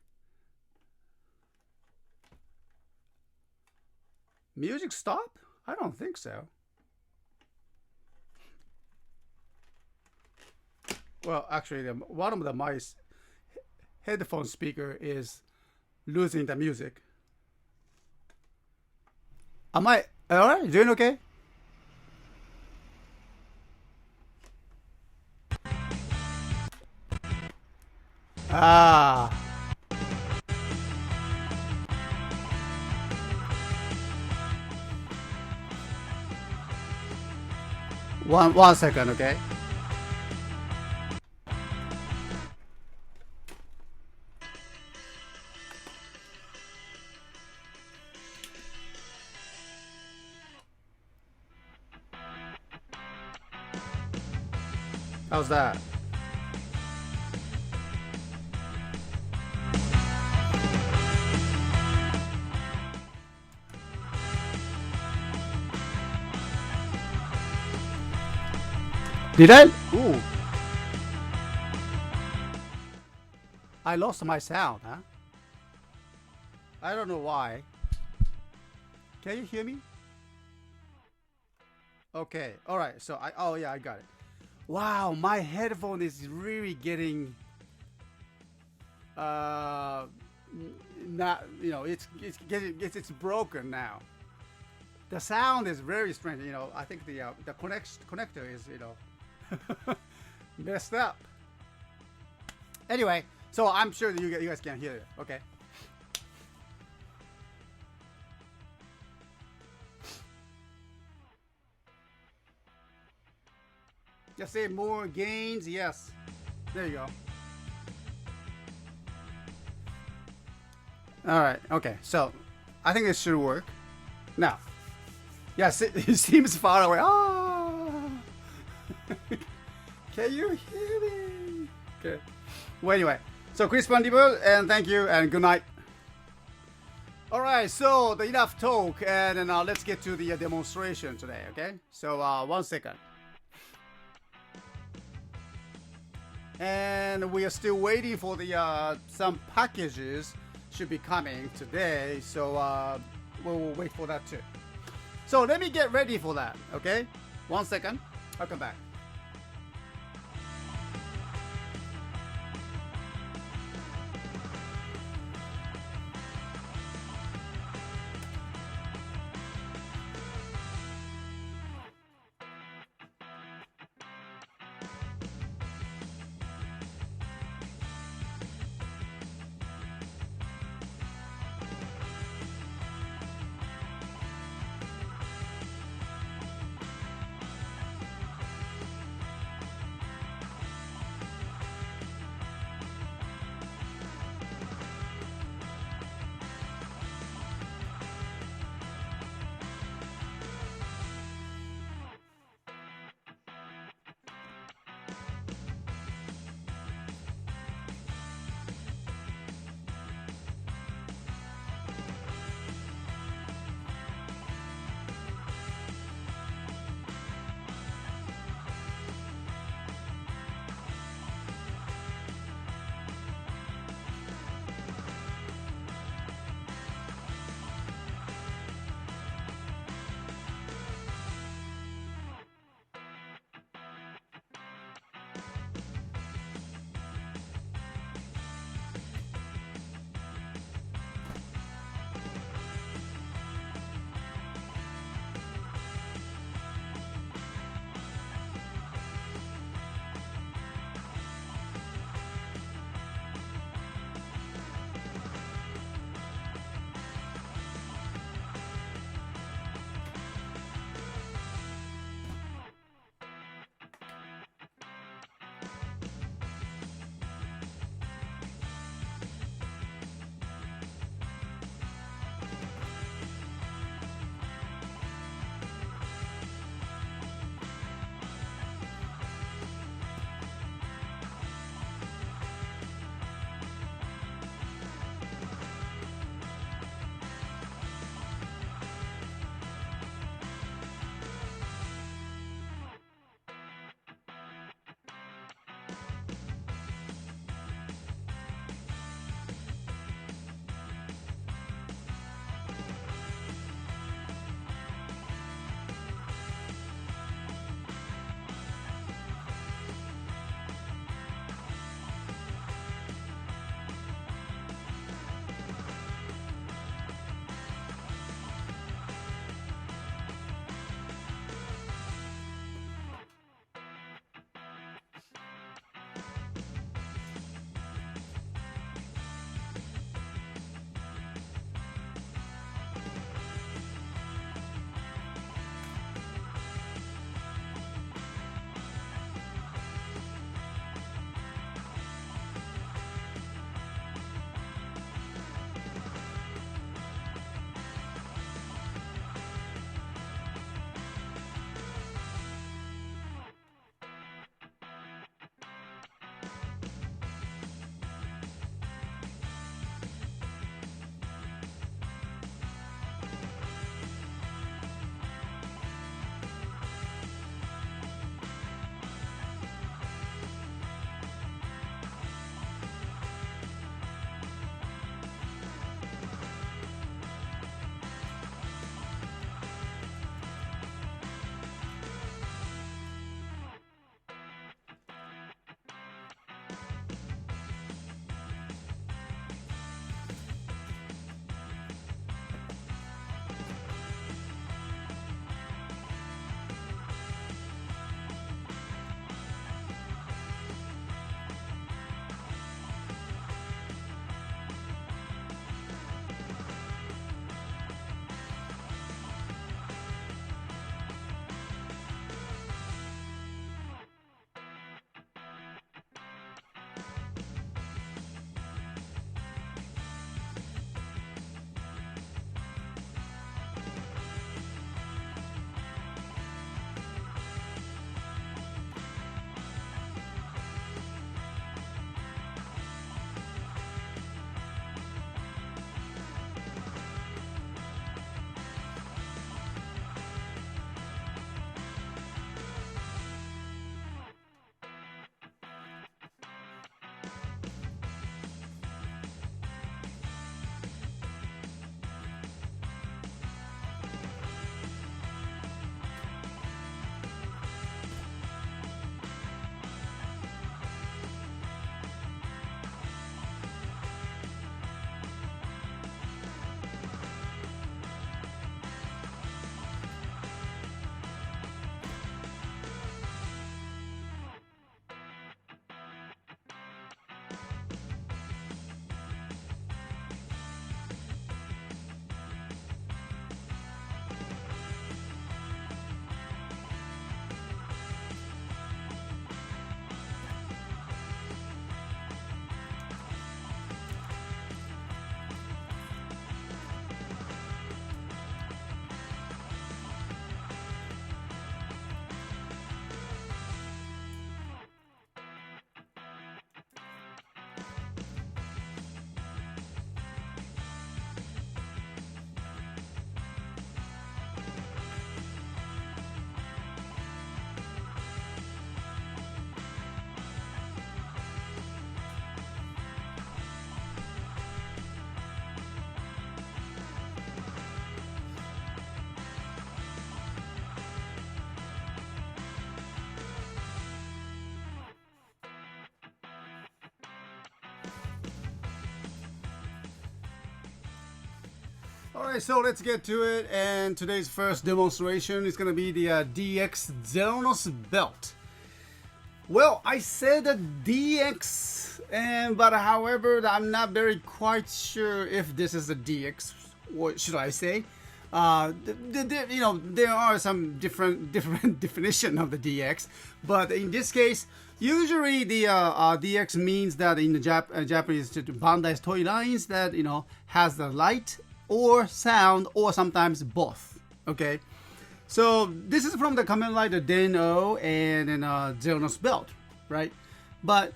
Music stop? I don't think so. Well, actually, one of my headphone speaker is losing the music. Am I all right? Doing okay? Ah. One second, okay? How's that? Did I? Ooh. I lost my sound, huh? I don't know why. Can you hear me? Okay. All right. So oh yeah, I got it. Wow, my headphone is really getting not, it's broken now. The sound is very strange. I think the connector is messed up. Anyway, so I'm sure that you guys can hear it. Okay. Just say more gains. Yes. There you go. All right. Okay. So I think this should work. Now. Yes, it seems far away. Ah! Can you hear me? Okay. Well, anyway. So Chris Pandibel, and thank you, and good night. All right. So enough talk, and now let's get to the demonstration today. Okay. So 1 second. And we are still waiting for the some packages should be coming today, so we'll wait for that too. So let me get ready for that, okay? 1 second, I'll come back. Alright, so let's get to it, and today's first demonstration is going to be the DX Zeronos belt. Well, I said DX, but however, I'm not very quite sure if this is a DX, or should I say. There are some different definition of the DX, but in this case, usually the DX means that in the Japanese Bandai's toy lines that has the light or sound or sometimes both. Okay, so this is from the Kamen Rider Den-O and then Zeronos belt, right? But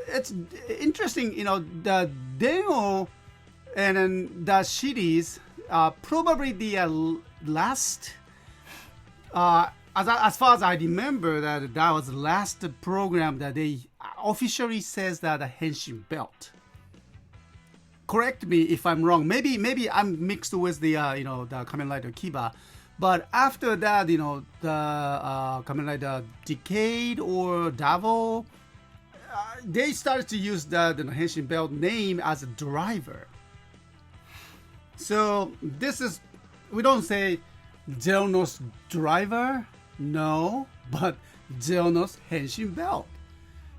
it's interesting, the Den-O and then the series probably the last as far as I remember that was the last program that they officially says that a Henshin belt. Correct me if I'm wrong. Maybe I'm mixed with the the Kamen Rider Kiba, but after that the Kamen Rider Decade or Davo, they started to use the Henshin belt name as a driver. So this is, we don't say Zeronos driver, no, but Zeronos Henshin belt.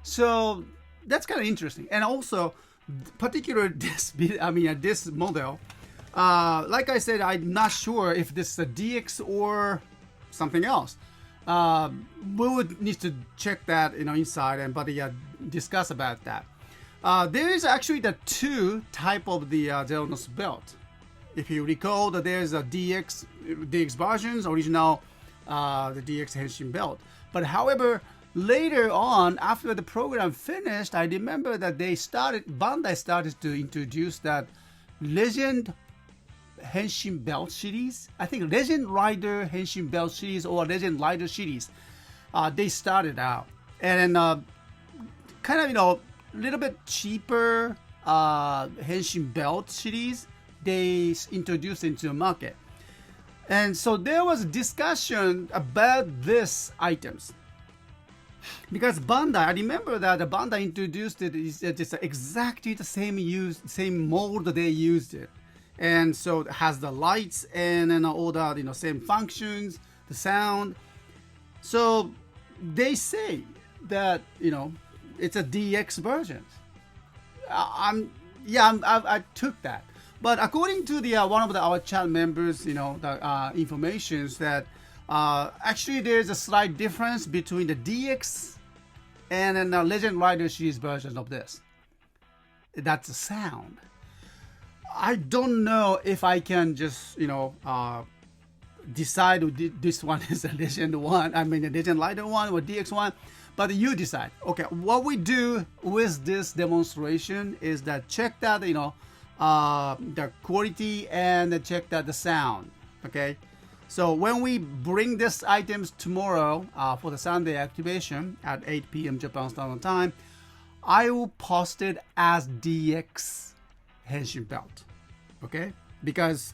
So that's kind of interesting. And also, particularly this model, like I said, I'm not sure if this is a DX or something else. We would need to check that inside and discuss about that. There is actually the two type of the Zeronos belt. If you recall that there's a DX versions, original the DX Henshin belt. But however, later on, after the program finished, I remember that Bandai started to introduce that Legend Henshin belt series. I think Legend Rider Henshin belt series or Legend Rider series. They started out. And then kind of, little bit cheaper Henshin belt series they introduced into the market. And so there was a discussion about these items. Because Bandai, I remember that the Bandai introduced it is just exactly the same mold they used it. And so it has the lights and then all the same functions, the sound. So they say that it's a DX version. I took that. But according to the one of our chat members, the informations that actually there's a slight difference between the DX and then the Legend Rider series version of this. That's the sound. I don't know if I can just decide this one is a Legend one. I mean, the Legend Rider one or DX one. But you decide. Okay, what we do with this demonstration is that check that the quality and check that the sound. Okay, so when we bring these items tomorrow for the Sunday activation at 8 p.m. Japan Standard Time, I will post it as DX Henshin belt. Okay, because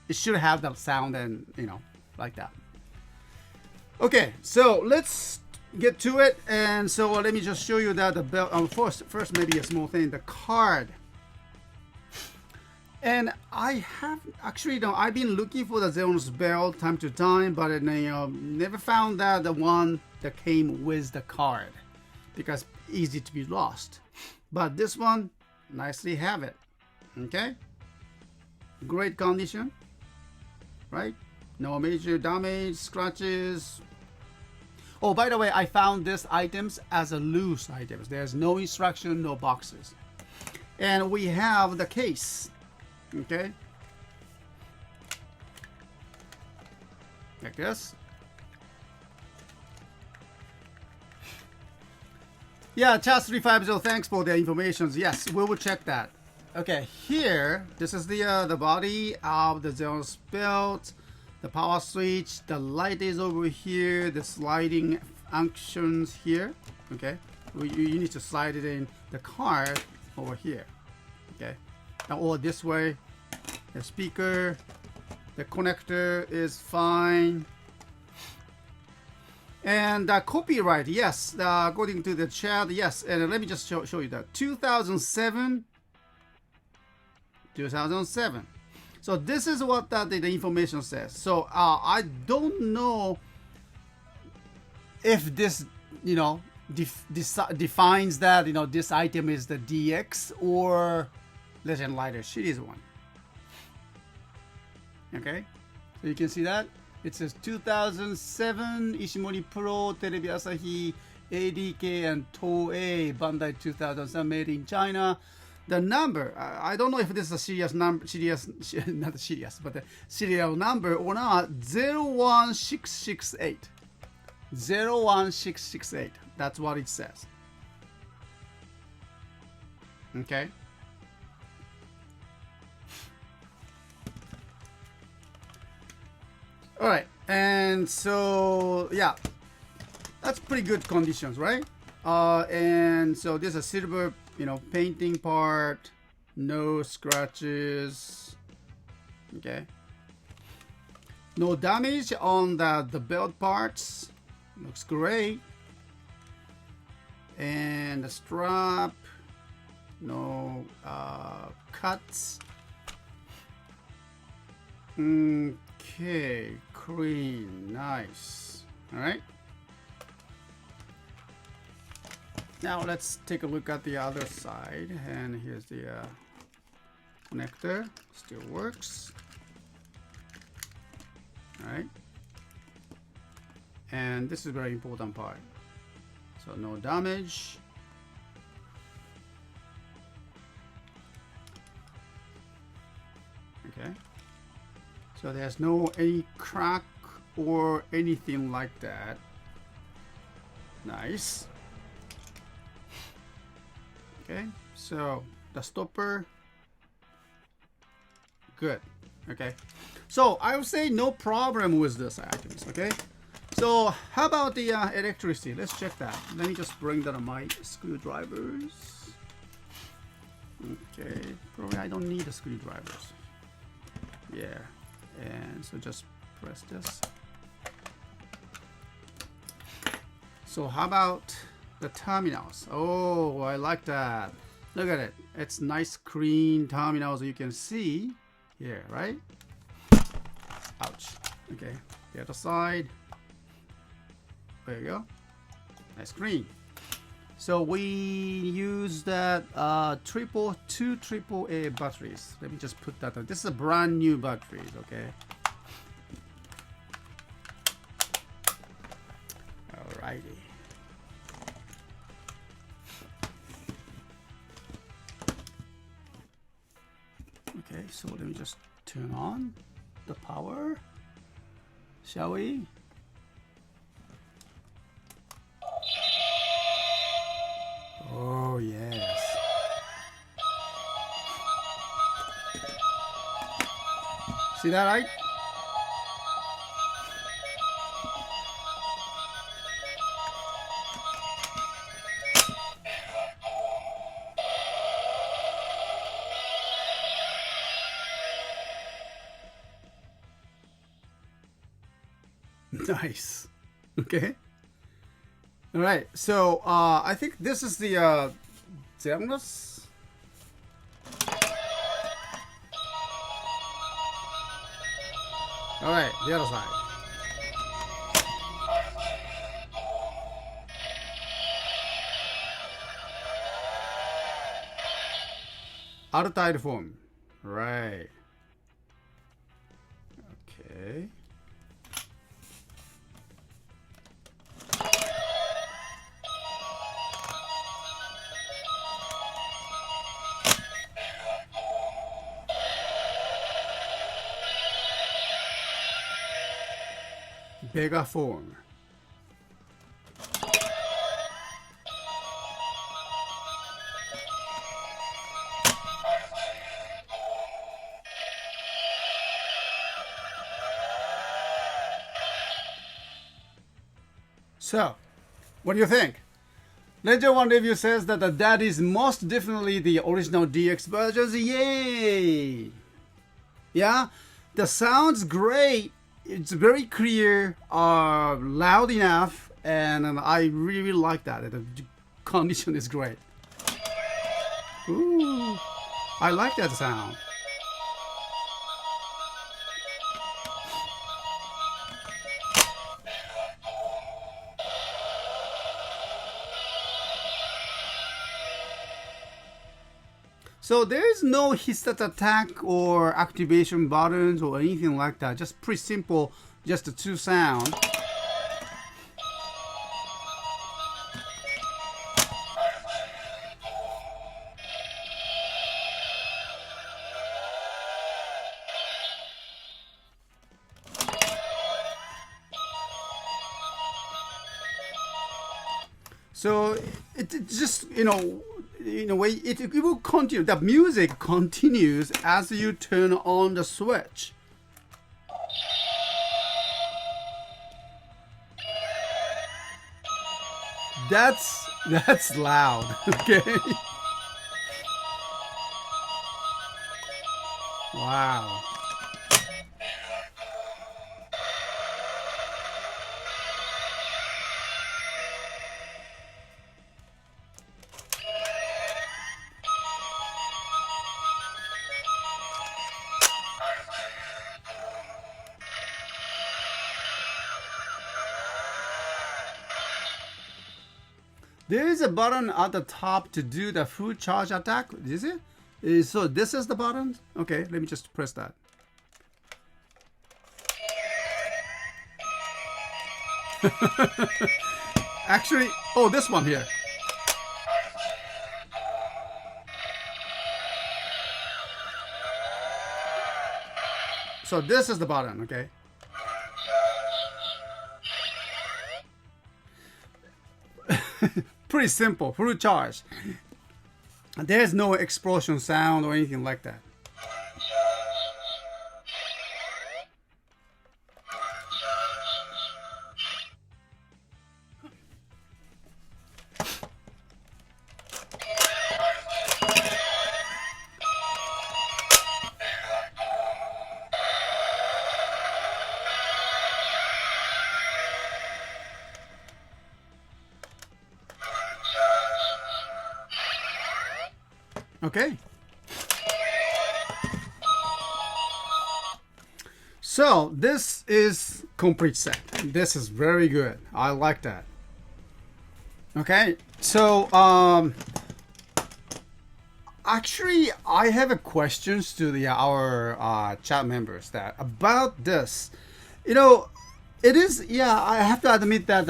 it should have that sound and like that. Okay, so let's get to it. And so let me just show you that the belt. First maybe a small thing, the card. And I have actually, I've been looking for the Zeronos belt time to time, but I never found that the one that came with the card because easy to be lost. But this one, nicely have it. Okay, great condition, right? No major damage, scratches. Oh, by the way, I found these items as a loose items. There's no instruction, no boxes, and we have the case. Okay, like this. Yeah, Chas 350, thanks for the information. Yes, we will check that. Okay, here, this is the body of the Zeronos belt, the power switch, the light is over here, the sliding functions here. Okay, you need to slide it in the card over here. Okay, or this way. The speaker, the connector is fine. And copyright, yes, according to the chat, yes. And let me just show you that 2007. So this is what the information says. So I don't know if this, you know, defines that, you know, this item is the DX or Legend Lighter Series 1. Okay, so you can see that it says 2007 Ishimori Pro Terebi Asahi ADK and Toei Bandai 2007 made in China. The number, I don't know if this is a serious number, not serious, but a serial number or not. 01668. 01668. That's what it says. Okay. All right, and so yeah, that's pretty good conditions, right? And so this is a silver, you know, painting part, no scratches. Okay, no damage on the belt parts, looks great. And the strap, no cuts. Okay, clean, nice. All right. Now let's take a look at the other side, and here's the connector. Still works. All right. And this is a very important part. So no damage. Okay. So there's no any crack or anything like that. Nice. Okay, so the stopper, good. Okay, so I would say no problem with this items. Okay, so how about the electricity? Let's check that. Let me just bring down my screwdrivers. Okay, probably I don't need the screwdrivers. Yeah, and so just press this. So how about the terminals? Oh, I like that. Look at it. It's nice clean terminals you can see here, right? Ouch. Okay, the other side. There you go. Nice clean. So we use that two AAA batteries. Let me just put that on. This is a brand new batteries, okay? Alrighty. Okay, so let me just turn on the power. Shall we? Oh, yes. See that, right? Nice. Okay. All right. So I think this is the Xerox. All right, the other side. Untitled form. Right. Okay. Bigger form. So, what do you think? Legend 1 review says that that is most definitely the original DX versions. Yay! Yeah, the sound's great. It's very clear, loud enough, and I really like that. The condition is great. Ooh, I like that sound. So there is no hissat attack or activation buttons or anything like that. Just pretty simple, just the two sound. So it just, in a way, it will continue. The music continues as you turn on the switch. That's loud. Okay. Wow. There is a button at the top to do the full charge attack. Is it? So this is the button? Okay, let me just press that. Actually, oh, this one here. So this is the button, okay? Pretty simple, full charge. There's no explosion sound or anything like that. Okay. So this is complete set. This is very good. I like that. Okay. So actually I have a questions to our chat members that about this. It is, yeah, I have to admit that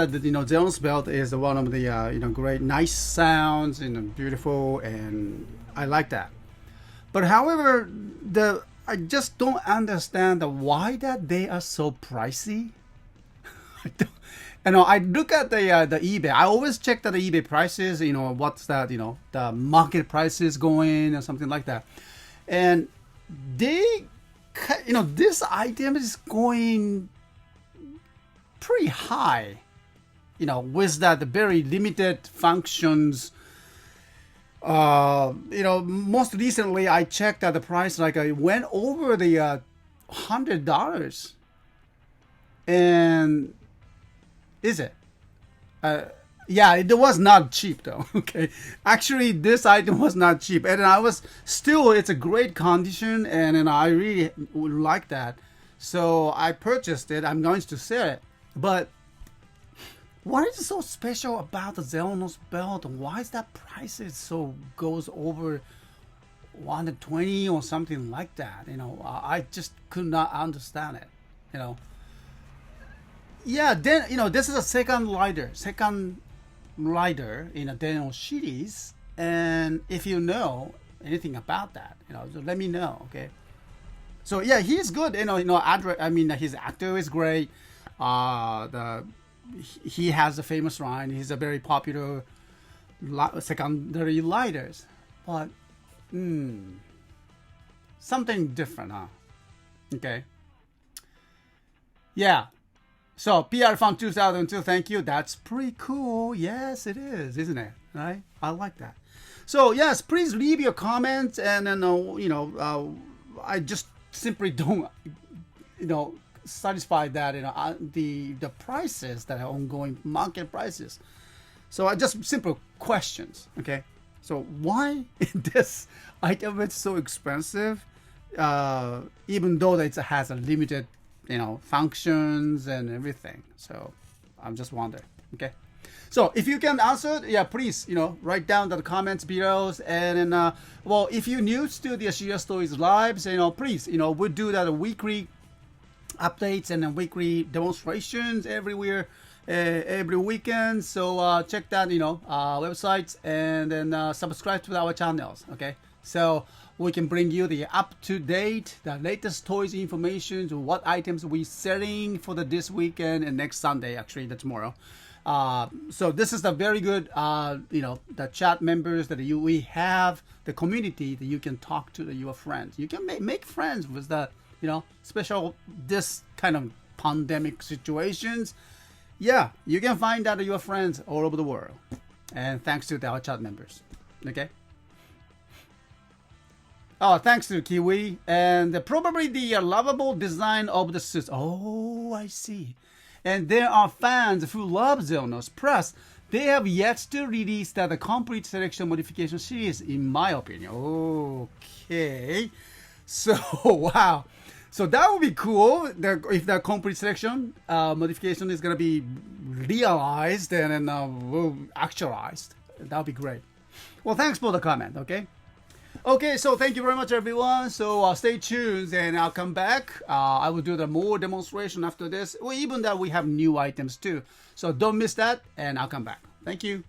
Zeon's belt is one of the great nice sounds, beautiful, and I like that. But however, I just don't understand why that they are so pricey. I look at the eBay. I always check the eBay prices. What's that? The market prices going or something like that. And they, this item is going pretty high. With that very limited functions. Most recently I checked that the price I went over the $100, and is it? Yeah, it was not cheap though. Okay, actually this item was not cheap, and it's a great condition, and I really would like that, so I purchased it. I'm going to sell it, but. What is so special about the Zeonos belt? Why is that price goes over 120 or something like that? I just could not understand it. Yeah, then this is a second rider in a Deno series, and if you know anything about that, so let me know. Okay. So yeah, he's good. His actor is great. He has a famous line. He's a very popular secondary lighters, but something different, huh? Okay. Yeah. So PR Fun 2002, thank you. That's pretty cool. Yes, it is, isn't it? Right? I like that. So yes, please leave your comments, and then I just simply don't satisfied that the prices that are ongoing market prices. So I just simple questions. Okay, so why this item is so expensive, even though it has a limited functions and everything? So I'm just wondering. Okay, So if you can answer, yeah, please, write down the comments below. And then, well, if you're new to the CSTOYS lives, please, we do that weekly updates and then weekly demonstrations everywhere, every weekend. So check that, websites, and then subscribe to our channels. Okay, so we can bring you the up-to-date, the latest toys information, to what items we selling for this weekend and next Sunday. Actually, that's tomorrow. So this is the very good, the chat members that we have, the community that you can talk to your friends. You can make friends with the, special this kind of pandemic situations. Yeah, you can find out your friends all over the world. And thanks to our chat members. Okay. Oh, thanks to Kiwi. And probably the lovable design of the suits. Oh, I see. And there are fans who love Xenos. Plus, they have yet to release the complete selection modification series, in my opinion. Okay. So, wow. So that would be cool if the complete selection modification is going to be realized and actualized. That would be great. Well, thanks for the comment, okay? Okay, so thank you very much, everyone. So stay tuned, and I'll come back. I will do the more demonstration after this. Well, even that we have new items too. So don't miss that, and I'll come back. Thank you.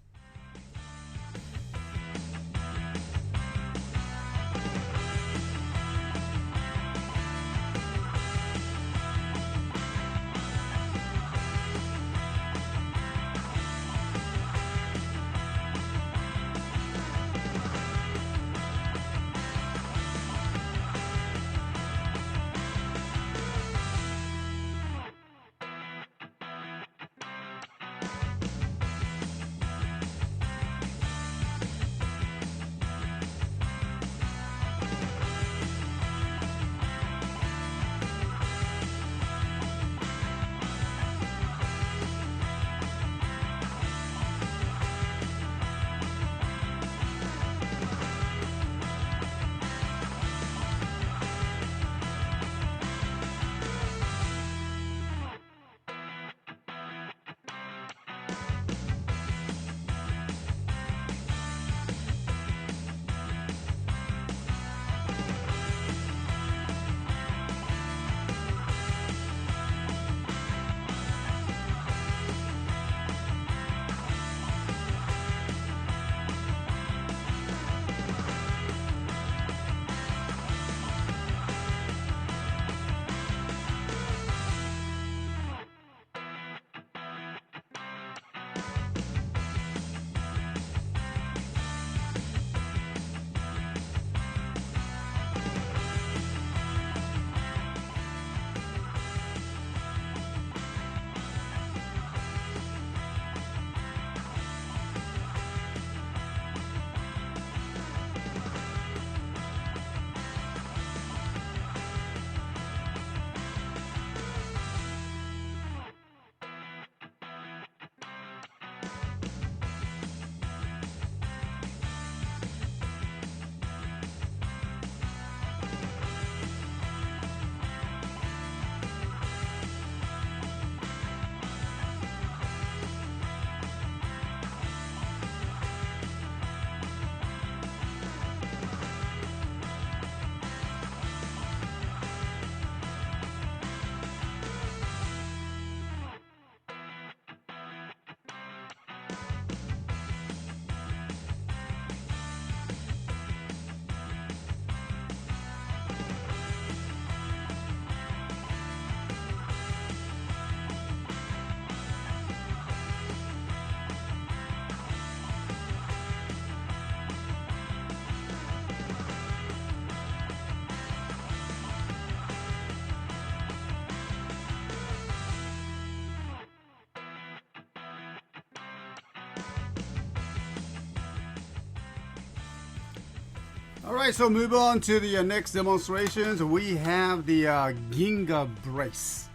Alright, so move on to the next demonstrations. We have the Ginga Brace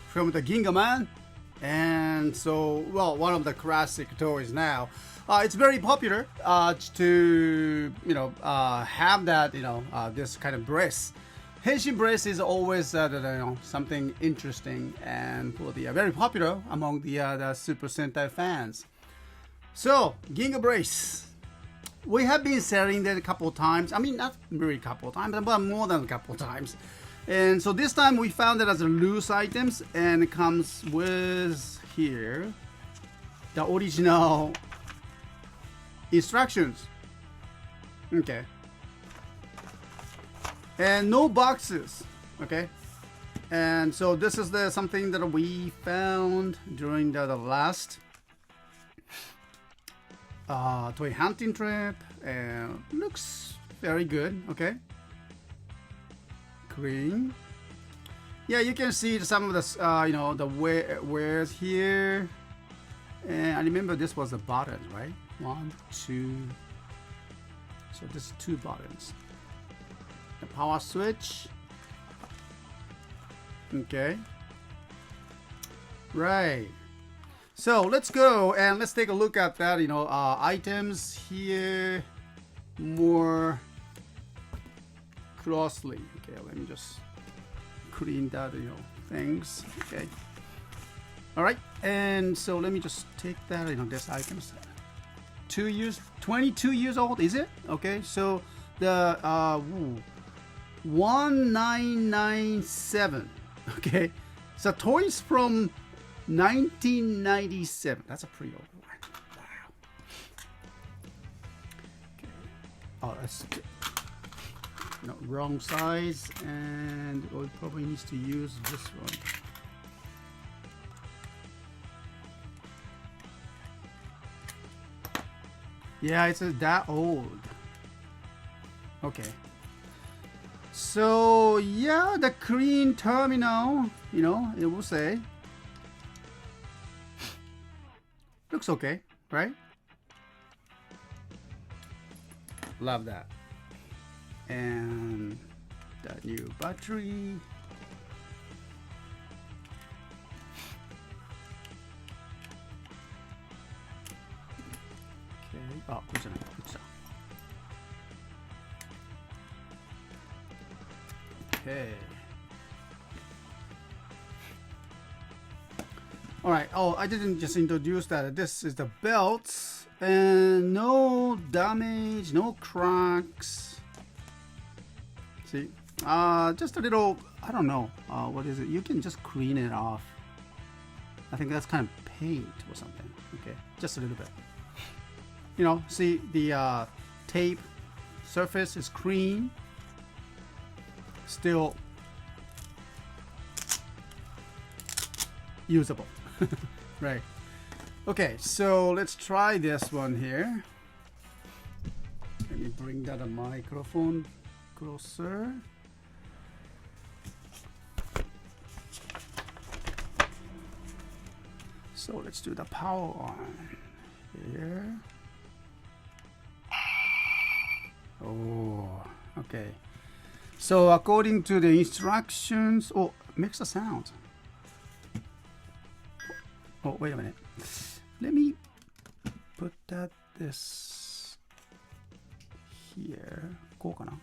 from the Ginga Man. And so, well, one of the classic toys now. It's very popular to, have that, this kind of brace. Henshin brace is always, something interesting and for the very popular among the Super Sentai fans. So, Ginga Brace. We have been selling that a couple of times. I mean, not really a couple of times, but more than a couple of times. And so this time we found it as a loose items, and it comes with here the original instructions. Okay. And no boxes. Okay. And so this is something that we found during the last toy hunting trip, and looks very good. Okay, green. Yeah, you can see some of the you know, the wears here, and I remember this was a button, right? 1, 2. So this is 2 buttons. The power switch. Okay. Right. So let's go and let's take a look at that, you know, items here more closely. Okay, let me just clean that, you know, things. Okay. All right. And so let me just take that, you know, this items. 22 years old, is it? Okay. So the 1997. Okay. So toys from 1997. That's a pretty old one. Wow. Okay. Oh, that's no, wrong size, and we probably needs to use this one. Yeah, it's that old. Okay. So yeah, the clean terminal, you know, it will say. Looks okay, right? Love that. And the new battery. Okay. Oh, which one? Okay. All right. Oh, I didn't just introduce that. This is the belts, and no damage, no cracks. See, just a little. I don't know. What is it? You can just clean it off. I think that's kind of paint or something. Okay, just a little bit. You know, see the tape surface is clean. Still usable. Right. Okay, so let's try this one here. Let me bring that a microphone closer. So let's do the power on here. Oh, okay. So according to the instructions, oh, makes a sound. Oh, wait a minute. Let me put this here. こうかな?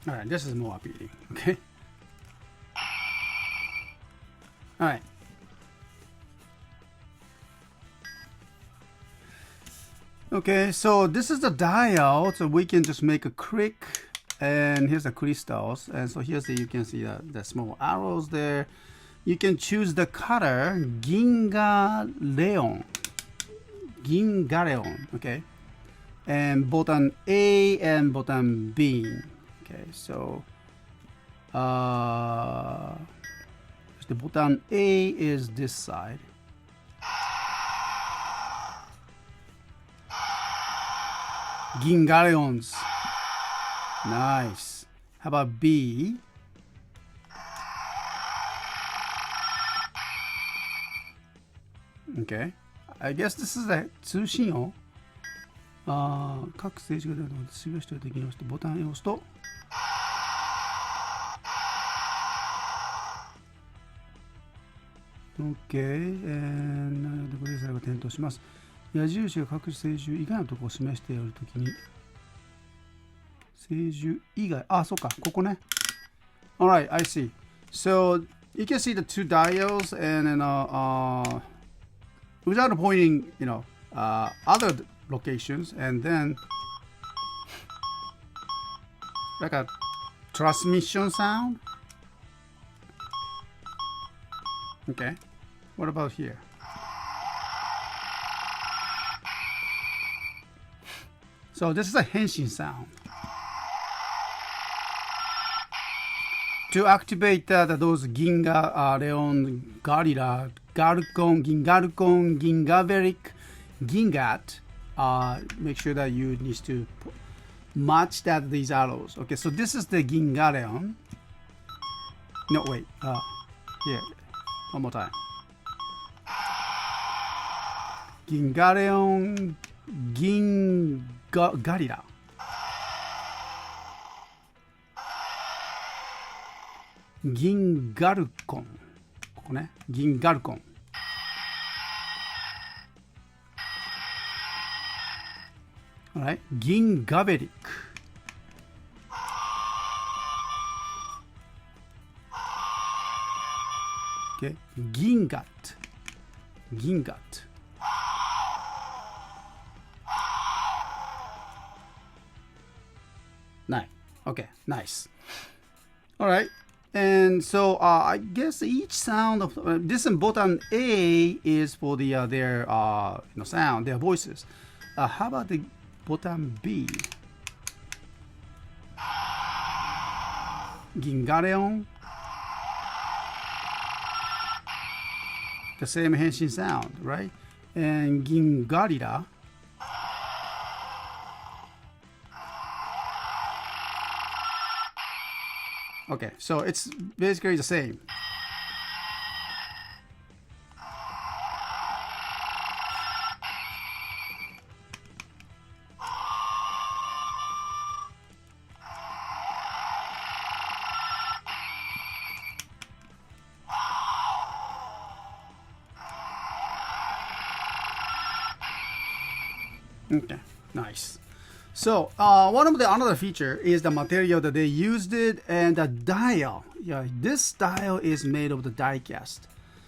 All right, this is more appealing. Okay. All right. Okay, so this is the dial, so we can just make a click, and here's the crystals, and so here's the, you can see the small arrows there. You can choose the color Ginga Leon, okay, and button A and button B. Okay, so the button A is this side. Gingaleons. Nice. How about B? Okay. I guess this is a 通信音。各静止画で示しておいてきまして、ボタンを押すと。OK。なので、これが点灯します。矢印が各静止以外のところを示しているときに、聖樹以外。あ、そうか、ここね。Alright, I see. So you can see the two dials and then without pointing, other locations, and then like a transmission sound. Okay. What about here? So this is a henshin sound. To activate those Ginga, Leon, Gorilla, Galcon, Gingalcon, Gingaveric, Gingat, make sure that you need to match these arrows. Okay, so this is the Gingaleon. No, wait. Here. One more time. Gingaleon, Gorilla. Gingalcon. ここね。Gingalcon. Alright. Gingaveric. Okay. Gingat. Gingat. Nice. Okay. Nice. Alright. And so I guess each sound of this button A is for their sound, their voices. How about the button B? Gingaleon. The same henshin sound, right? And Gingarira. Okay, so it's basically the same. Okay, nice. So one of the another feature is the material that they used it, and the dial. Yeah, this dial is made of the die cast,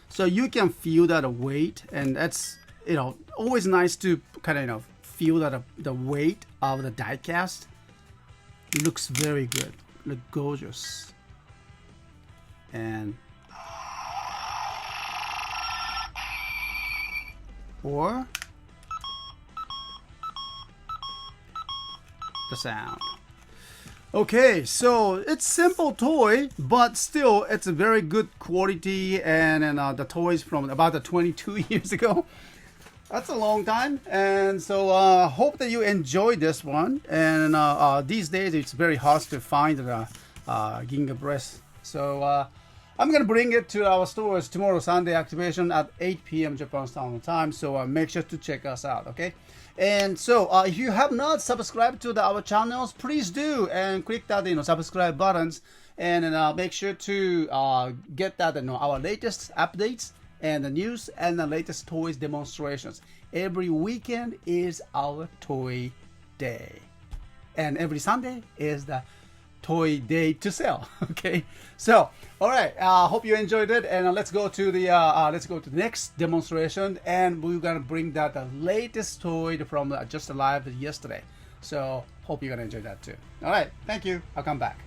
so you can feel that weight, and that's always nice to kind of feel that the weight of the die cast. It looks very good, look gorgeous, and or the sound. Okay, so it's simple toy, but still it's a very good quality, and the toys from about 22 years ago. That's a long time, and so hope that you enjoyed this one. And these days it's very hard to find the Ginga Brace. So I'm gonna bring it to our stores tomorrow, Sunday activation at 8 p.m. Japan Standard Time. So make sure to check us out, okay? And so if you have not subscribed to our channels, please do, and click that subscribe buttons, and make sure to get that our latest updates and the news and the latest toys demonstrations. Every weekend is our toy day, and every Sunday is the toy day to sell. Okay, so all right, hope you enjoyed it, and let's go to the next demonstration, and we're gonna bring that the latest toy from just live yesterday. So hope you're gonna enjoy that too. All right, thank you. I'll come back.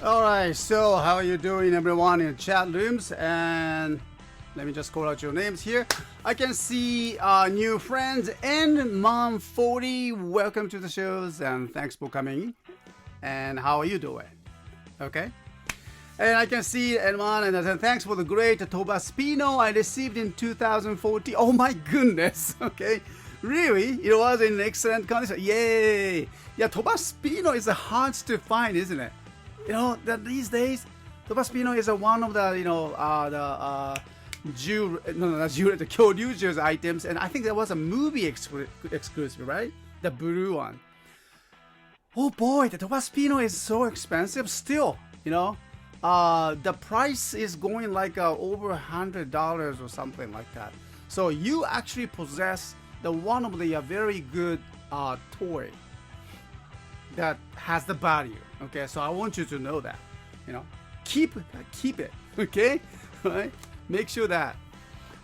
All right, so how are you doing, everyone in chat rooms? And let me just call out your names here. I can see new friends and Mom 40. Welcome to the shows and thanks for coming. And how are you doing? Okay. And I can see Edmond and thanks for the great Tobaspino I received in 2014. Oh my goodness. Okay. Really? It was in excellent condition. Yay. Yeah, Tobaspino is hard to find, isn't it? You know, that these days, Tobaspino is one of the, you know, the Kyoryu items, and I think there was a movie exclusive, right? The blue one. Oh boy, the Tobaspino is so expensive still, you know. The price is going like over $100 or something like that. So you actually possess the one of the very good toy that has the value. Okay, so I want you to know that, you know, keep it. Okay, right? Make sure that.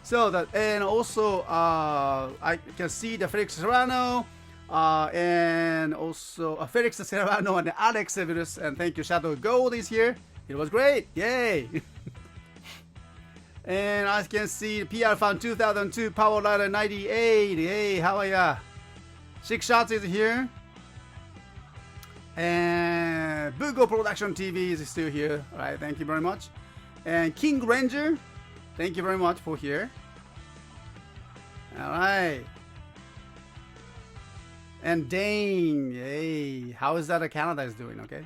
So that, and also I can see the Fedex Serrano, and also Fedex Serrano and Alex Severus, and thank you. Shadow Gold is here. It was great. Yay! And I can see PR Fan 2002 Power Lighter 98. Hey, how are ya? Six Shots is here. And Bugo Production TV is still here. All right, thank you very much. And King Ranger, thank you very much for here. All right. And Dane, hey, how is that Canada is doing? Okay.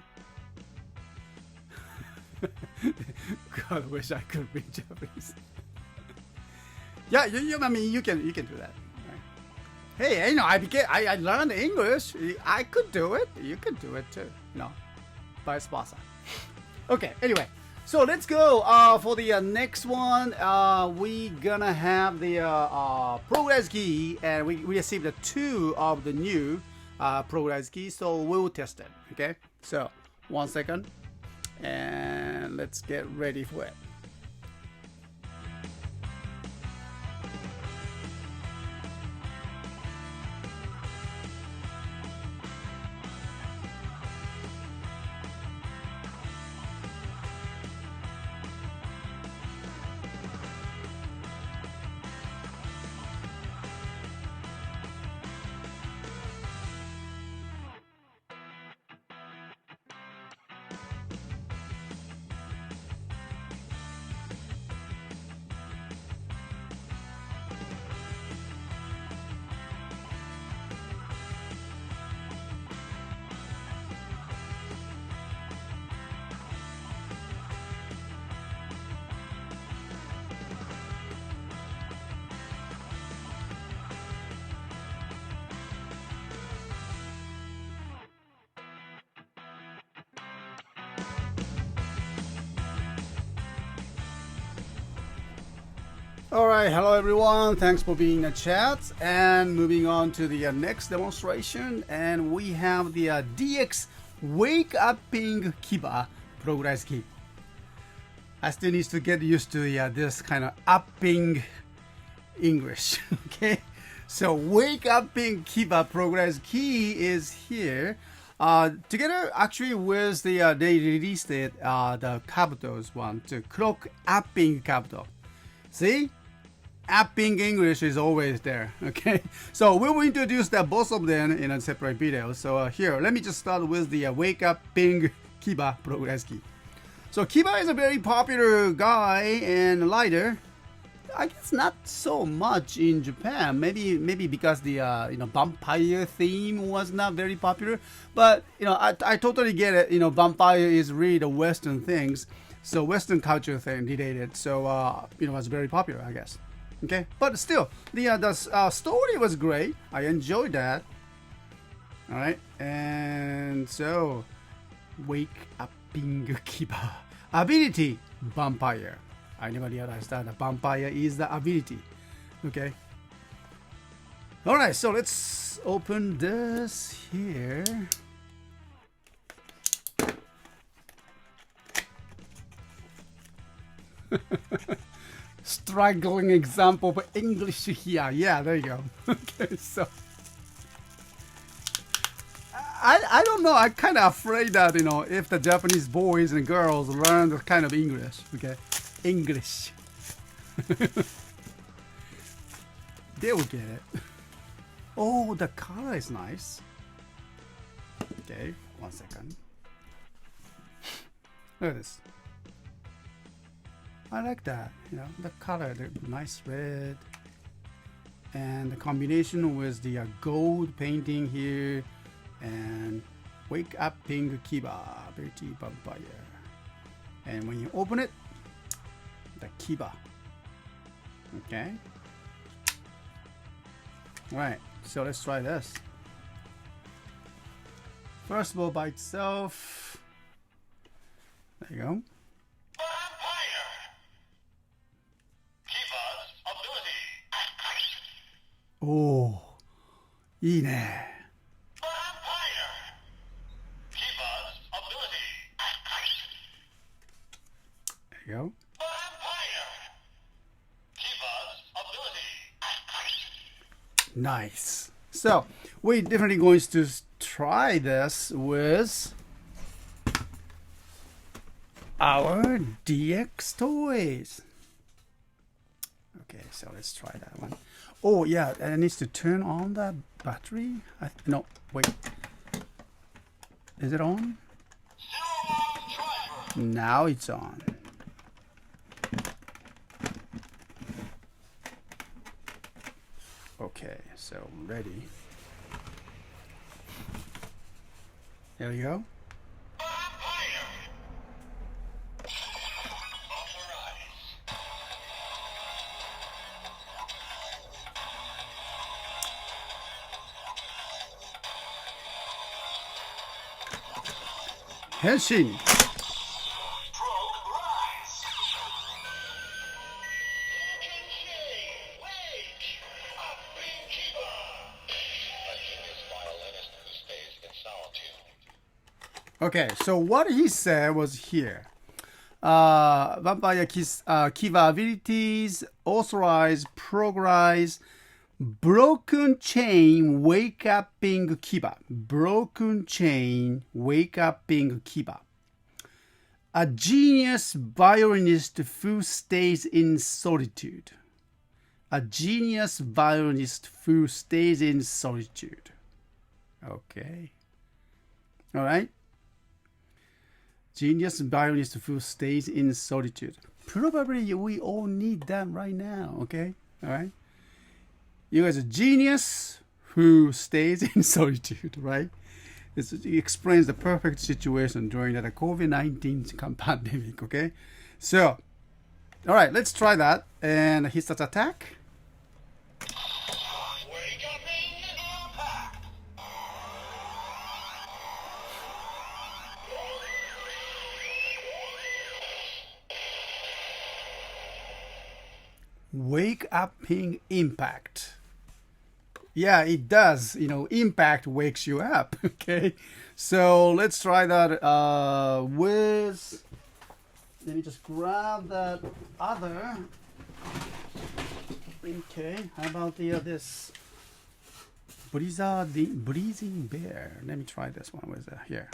God, wish I could read Japanese. Yeah, I mean, you can do that. Hey, you know, I learned English. I could do it. You could do it too. No, vice versa. Okay. Anyway, so let's go for the next one. We gonna have the progress key, and we received two of the new progress keys, so we'll test it. Okay. So 1 second, and let's get ready for it. All right, hello everyone. Thanks for being in the chat. And moving on to the next demonstration, and we have the DX Wake Upping Kiba Progress Key. I still need to get used to this kind of upping English. Okay, so Wake Upping Kiba Progress Key is here. Together actually with the they released it the Kabuto's one to clock upping Kabuto. See? Apping English is always there. Okay, so we will introduce both of them in a separate video. So here, let me just start with the Wake Up Ping Kiba Progress Key. So Kiba is a very popular guy and lighter. I guess not so much in Japan. Maybe because the vampire theme was not very popular. But I totally get it. Vampire is really the Western things. So Western culture thing related. So it was very popular, I guess. Okay, but still, the story was great. I enjoyed that. All right, and so Wake Up Ping Kiba ability vampire. I never realized that the vampire is the ability. Okay. All right, so let's open this here. Struggling example for English here. Yeah, there you go. Okay, so I don't know. I'm kind of afraid that, you know, if the Japanese boys and girls learn the kind of English, okay? English. They will get it. Oh, the color is nice. Okay, 1 second. Look at this. I like that, you know, the color, the nice red. And the combination with the gold painting here and wake up pink kiba, pretty vampire. And when you open it, the kiba. Okay. All right, so let's try this. First of all, by itself. There you go. Oh, いいね。There you go. Nice. So we're definitely going to try this with our DX toys. Okay, so let's try that one. Oh yeah, and it needs to turn on the battery. No, wait. Is it on? Now it's on. Okay, so ready. There we go. Henshin. Okay, so what he said was here. Vampire Kiva abilities, authorize, progress, broken chain, wake upping Kiva. Broken chain, wake upping Kiva. A genius violinist who stays in solitude. A genius violinist who stays in solitude. Okay. All right. Genius violinist who stays in solitude. Probably we all need that right now, okay? All right? You guys are genius who stays in solitude, right? It explains the perfect situation during the COVID-19 pandemic, okay? So, all right, let's try that. And he starts attack. Wake up ping impact. Yeah, it does. You know, impact wakes you up. Okay, so let's try that with. Let me just grab that other. Okay, how about the this breathing bear? Let me try this one with here.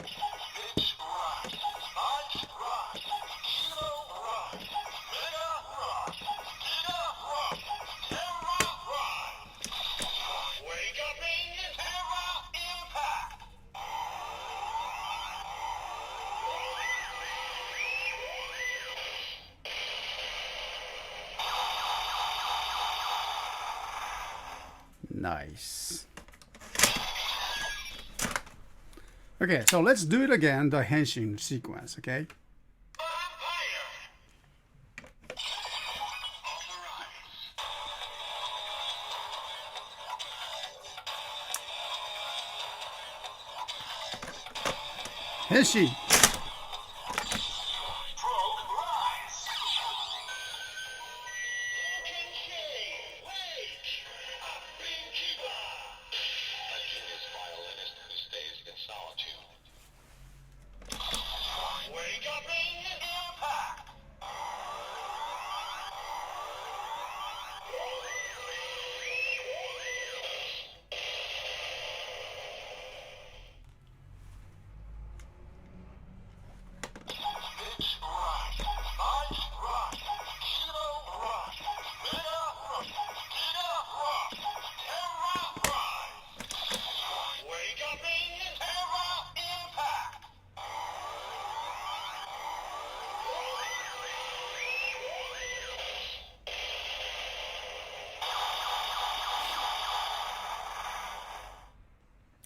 Nice. Okay, so let's do it again, the henshin sequence, okay? Henshin.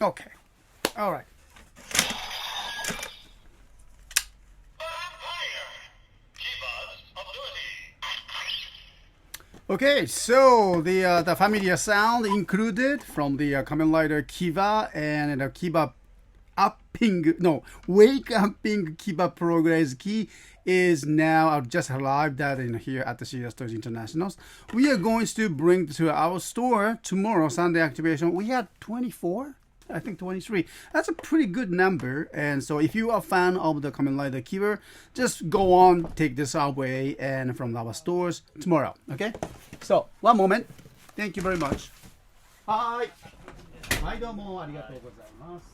Okay. All right. Okay, so the familiar sound included from the Kamen Rider Kiva and the Kiva wake upping Kiva progress key is now just arrived at here at the CSTOYS Internationals. We are going to bring to our store tomorrow, Sunday activation. We had 24. I think 23. That's a pretty good number. And so if you are a fan of the Kamen Rider Kiva, just go on, take this away and from our stores tomorrow. Okay? So, one moment. Thank you very much. Hi. はい、どうもありがとうございます。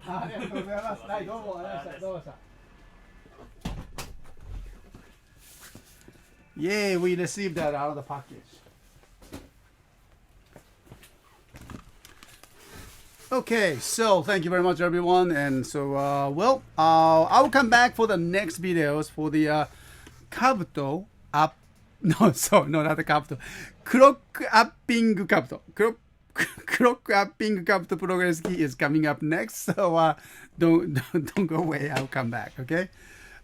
ありがとうございます。はい、どうもありがとうございました。どうもした。Yay, we received that out of the package. Okay, so thank you very much, everyone. And so, I'll come back for the next videos for the Kabuto up. No, not the Kabuto. Clock upping Kabuto. Clock upping Kabuto progress key is coming up next. So, don't go away. I'll come back. Okay.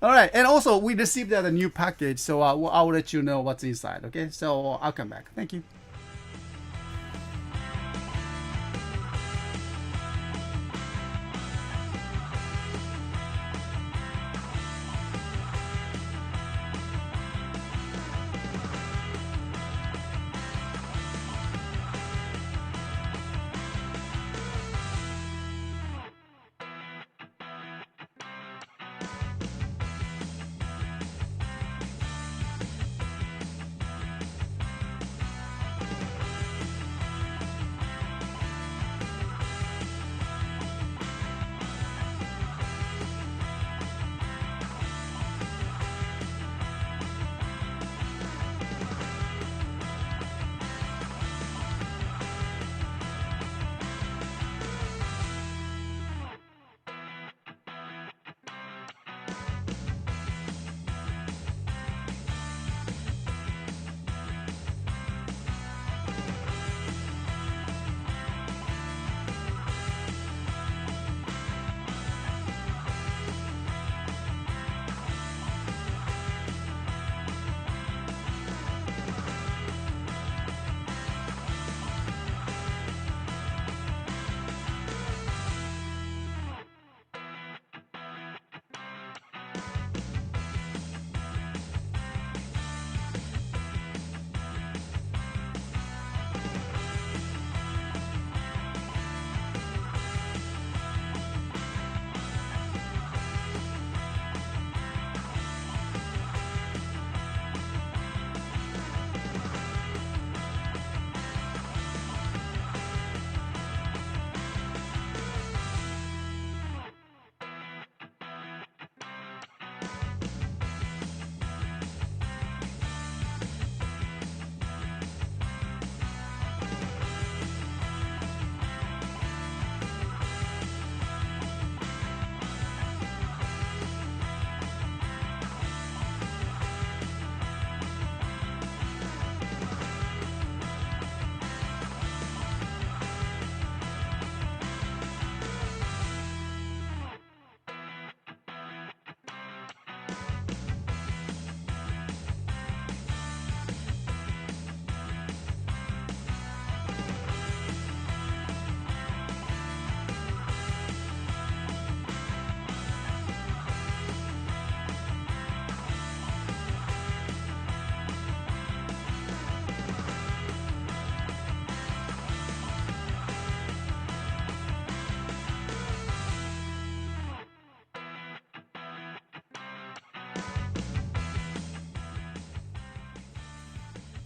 All right, and also we received a new package, so I'll let you know what's inside. Okay, so I'll come back. Thank you.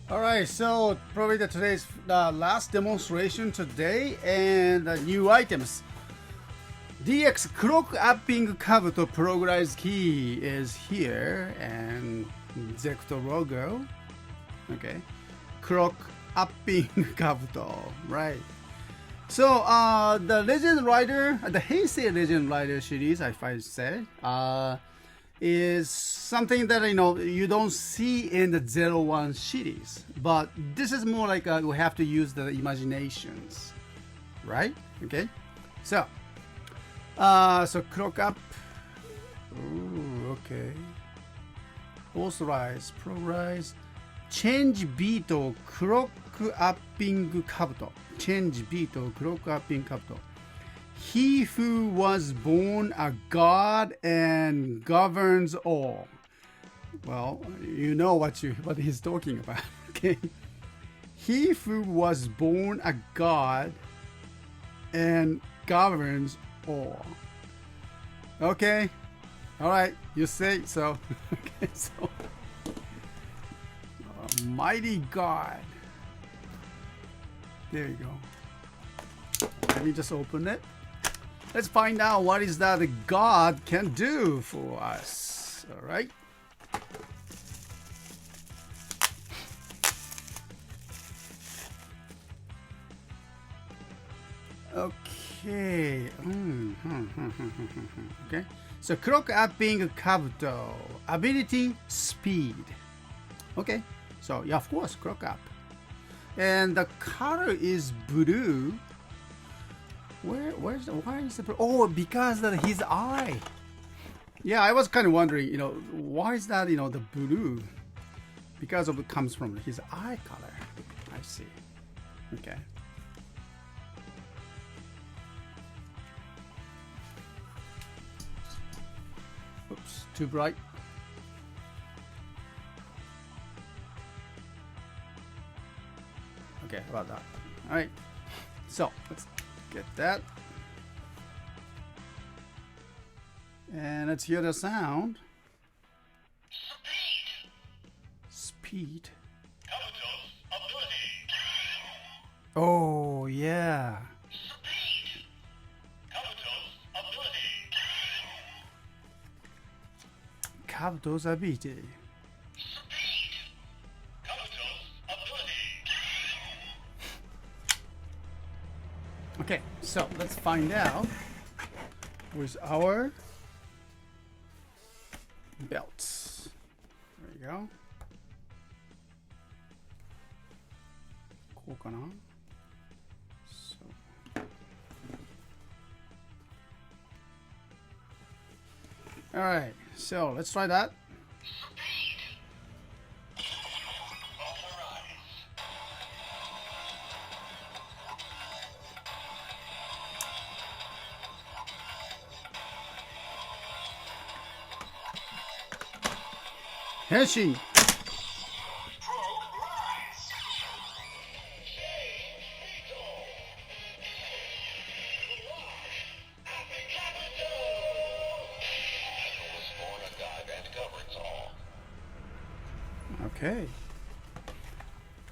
Alright, so probably today's last demonstration today, and new items. DX Clock Upping Kabuto Progress Key is here, and Zecto logo. Okay, Clock Upping Kabuto, right. So the Legend Rider, the Heisei Legend Rider series, if I say, is something that you don't see in the 01 series, but this is more like we have to use the imaginations, right? Okay, so clock up. Ooh, okay. Authorize, progress, change beat をクロックアッピングカブト。change beat をクロックアッピングカブト。He who was born a god and governs all. Well, you know what he's talking about. Okay. He who was born a god and governs all. Okay. All right. You say so. Okay. So, mighty God. There you go. Let me just open it. Let's find out what is that God can do for us. All right. Okay. Okay. So clock upping kabuto. Ability speed. Okay. So yeah, of course, clock up. And the color is blue. Why is the blue? Oh, because of his eye. Yeah, I was kind of wondering, why is that, the blue? Because of it comes from his eye color. I see. Okay. Oops, too bright. Okay, how about that? All right. So let's get that. And let's hear the sound. Speed. Oh, yeah. Kabuto's ability. Okay, so let's find out with our belts. There you go. こうかな? So. All right, so let's try that. Henshin. Okay.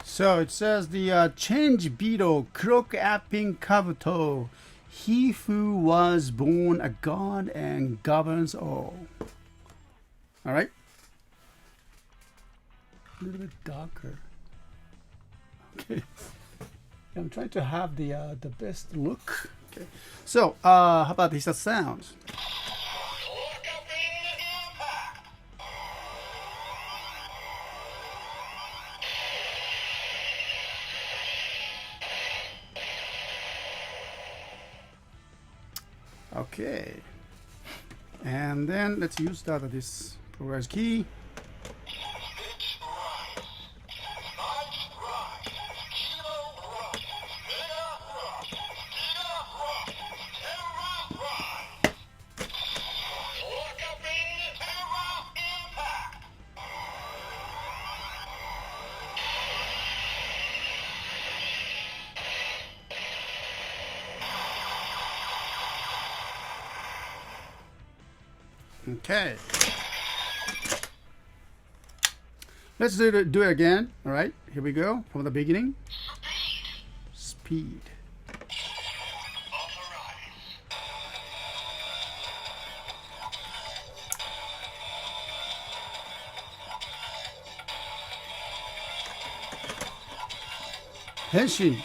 So it says the change beetle clock apping kabuto. He who was born a god and governs all. All right. A little bit darker. Okay. I'm trying to have the best look. Okay. So how about this sound? Okay. And then let's use this progress key. Okay. Let's do it again. All right, here we go from the beginning. Speed. Henshin.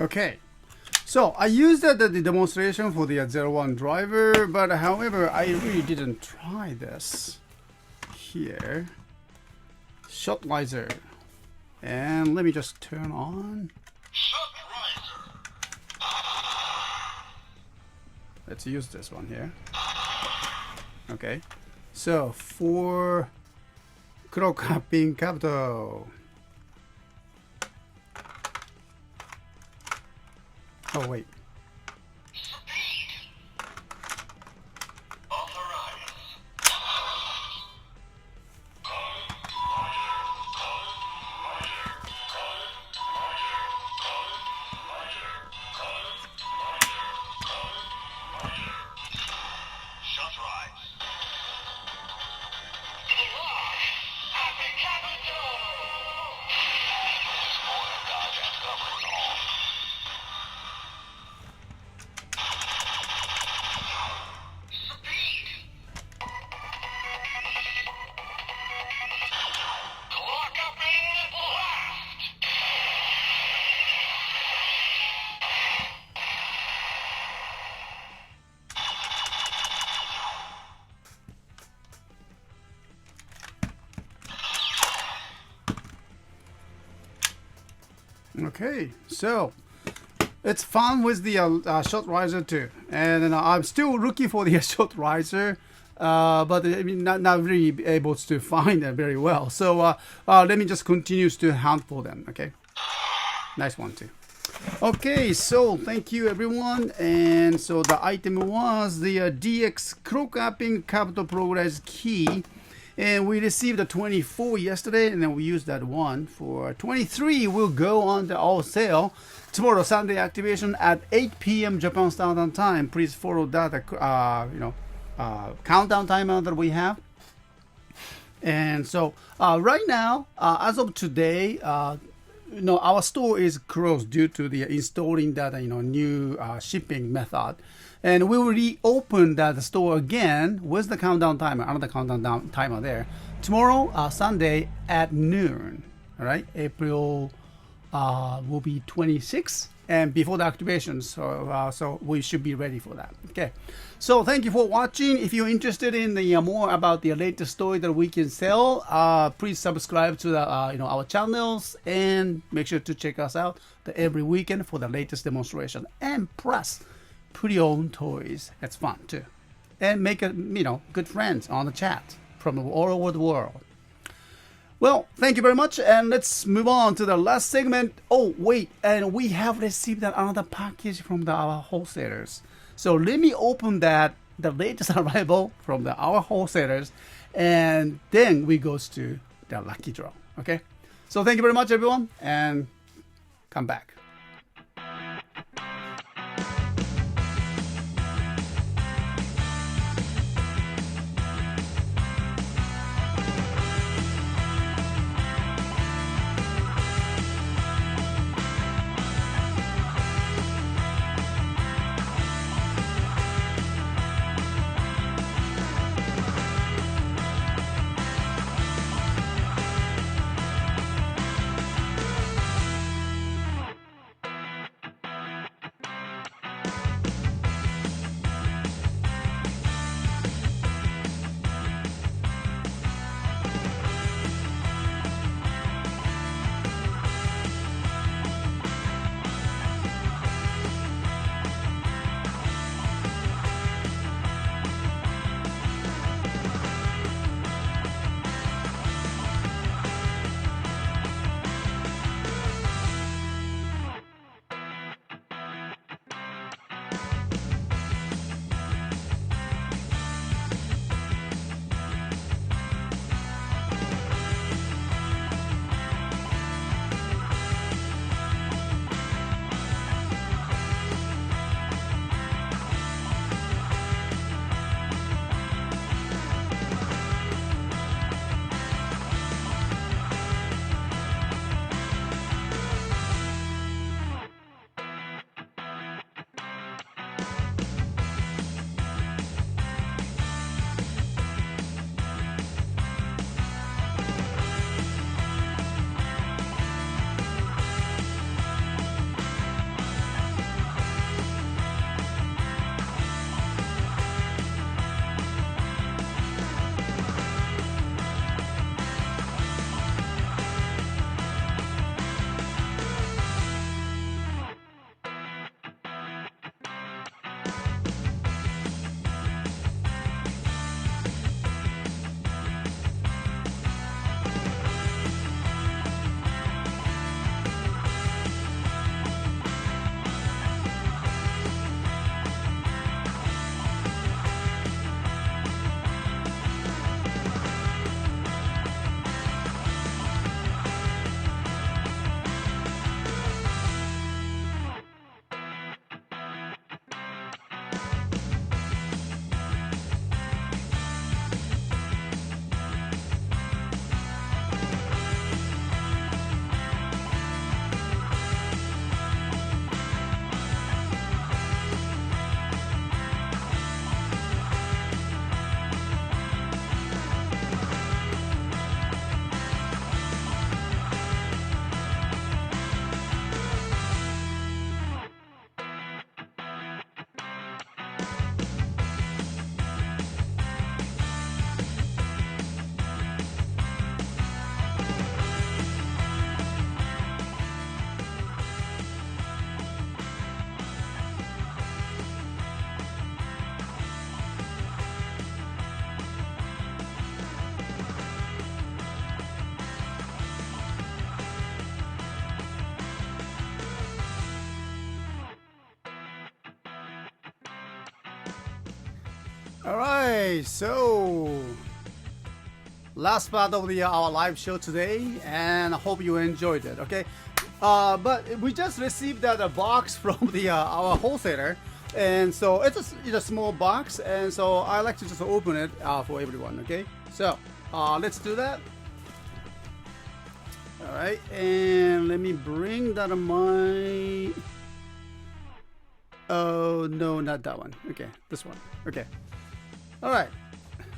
Okay. So I used the demonstration for the 01 driver, but however, I really didn't try this here. Shot riser. And let me just turn on. Let's use this one here. Okay. So for crocking capital. Oh wait. Okay, so it's fun with the shot riser too, and I'm still looking for the shot riser, but I mean not really able to find it very well. So let me just continue to hunt for them. Okay, nice one too. Okay, so thank you everyone, and so the item was the DX crocking capital progress key. And we received a 24 yesterday, and then we used that one for 23. Will go on the all sale tomorrow, Sunday activation at 8 p.m. Japan Standard Time. Please follow that, countdown timer that we have. And so right now, as of today, our store is closed due to the installing that new shipping method. And we will reopen that store again with the countdown timer, another countdown timer there. Tomorrow, Sunday at noon. All right, April will be 26, and before the activation, so we should be ready for that. Okay, so thank you for watching. If you're interested in the more about the latest story that we can sell, please subscribe to the our channels, and make sure to check us out every weekend for the latest demonstration. And plus, pre-owned toys. That's fun too, and make good friends on the chat from all over the world. Well, thank you very much, and let's move on to the last segment. Oh wait, and we have received another package from our wholesalers. So let me open that, the latest arrival from our wholesalers, and then we goes to the lucky draw. Okay, so thank you very much everyone, and come back. All right, so last part of our live show today, and I hope you enjoyed it. Okay, but we just received that box from our wholesaler, and so it's a small box, and so I like to just open it for everyone. Okay, so let's do that. All right, and let me bring that on my. Oh no, not that one. Okay, this one. Okay. All right,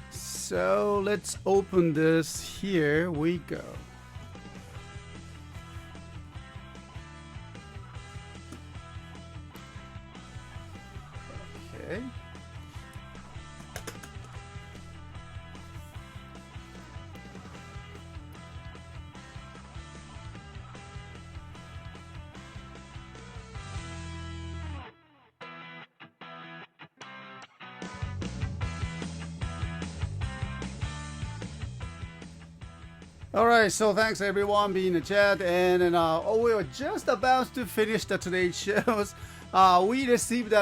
so let's open this. Here we go. Okay. All right, so thanks everyone being in the chat, and we are just about to finish today's shows. We received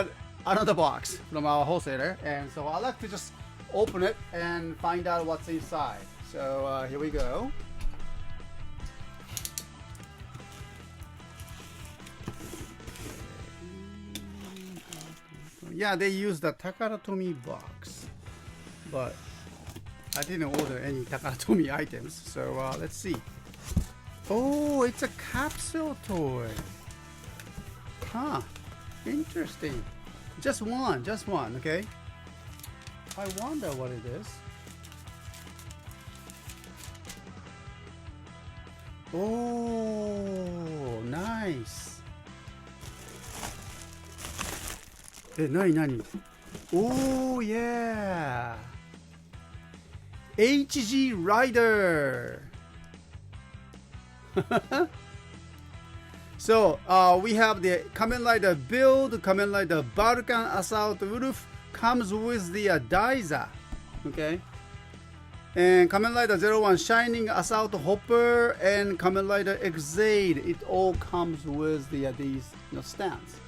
another box from our wholesaler, and so I like to just open it and find out what's inside. So here we go. Yeah, they use the Takaratomi box, but I didn't order any Takaratomi items, so let's see. Oh, it's a capsule toy. Huh, interesting. Just one, okay? I wonder what it is. Oh, nice. Nani? Oh, yeah. HG Rider. So we have the Kamen Rider build. Kamen Rider Balkan Assault Wolf comes with the Daiza. Okay. And Kamen Rider 01 Shining Assault Hopper and Kamen Rider Exade. It all comes with these stands.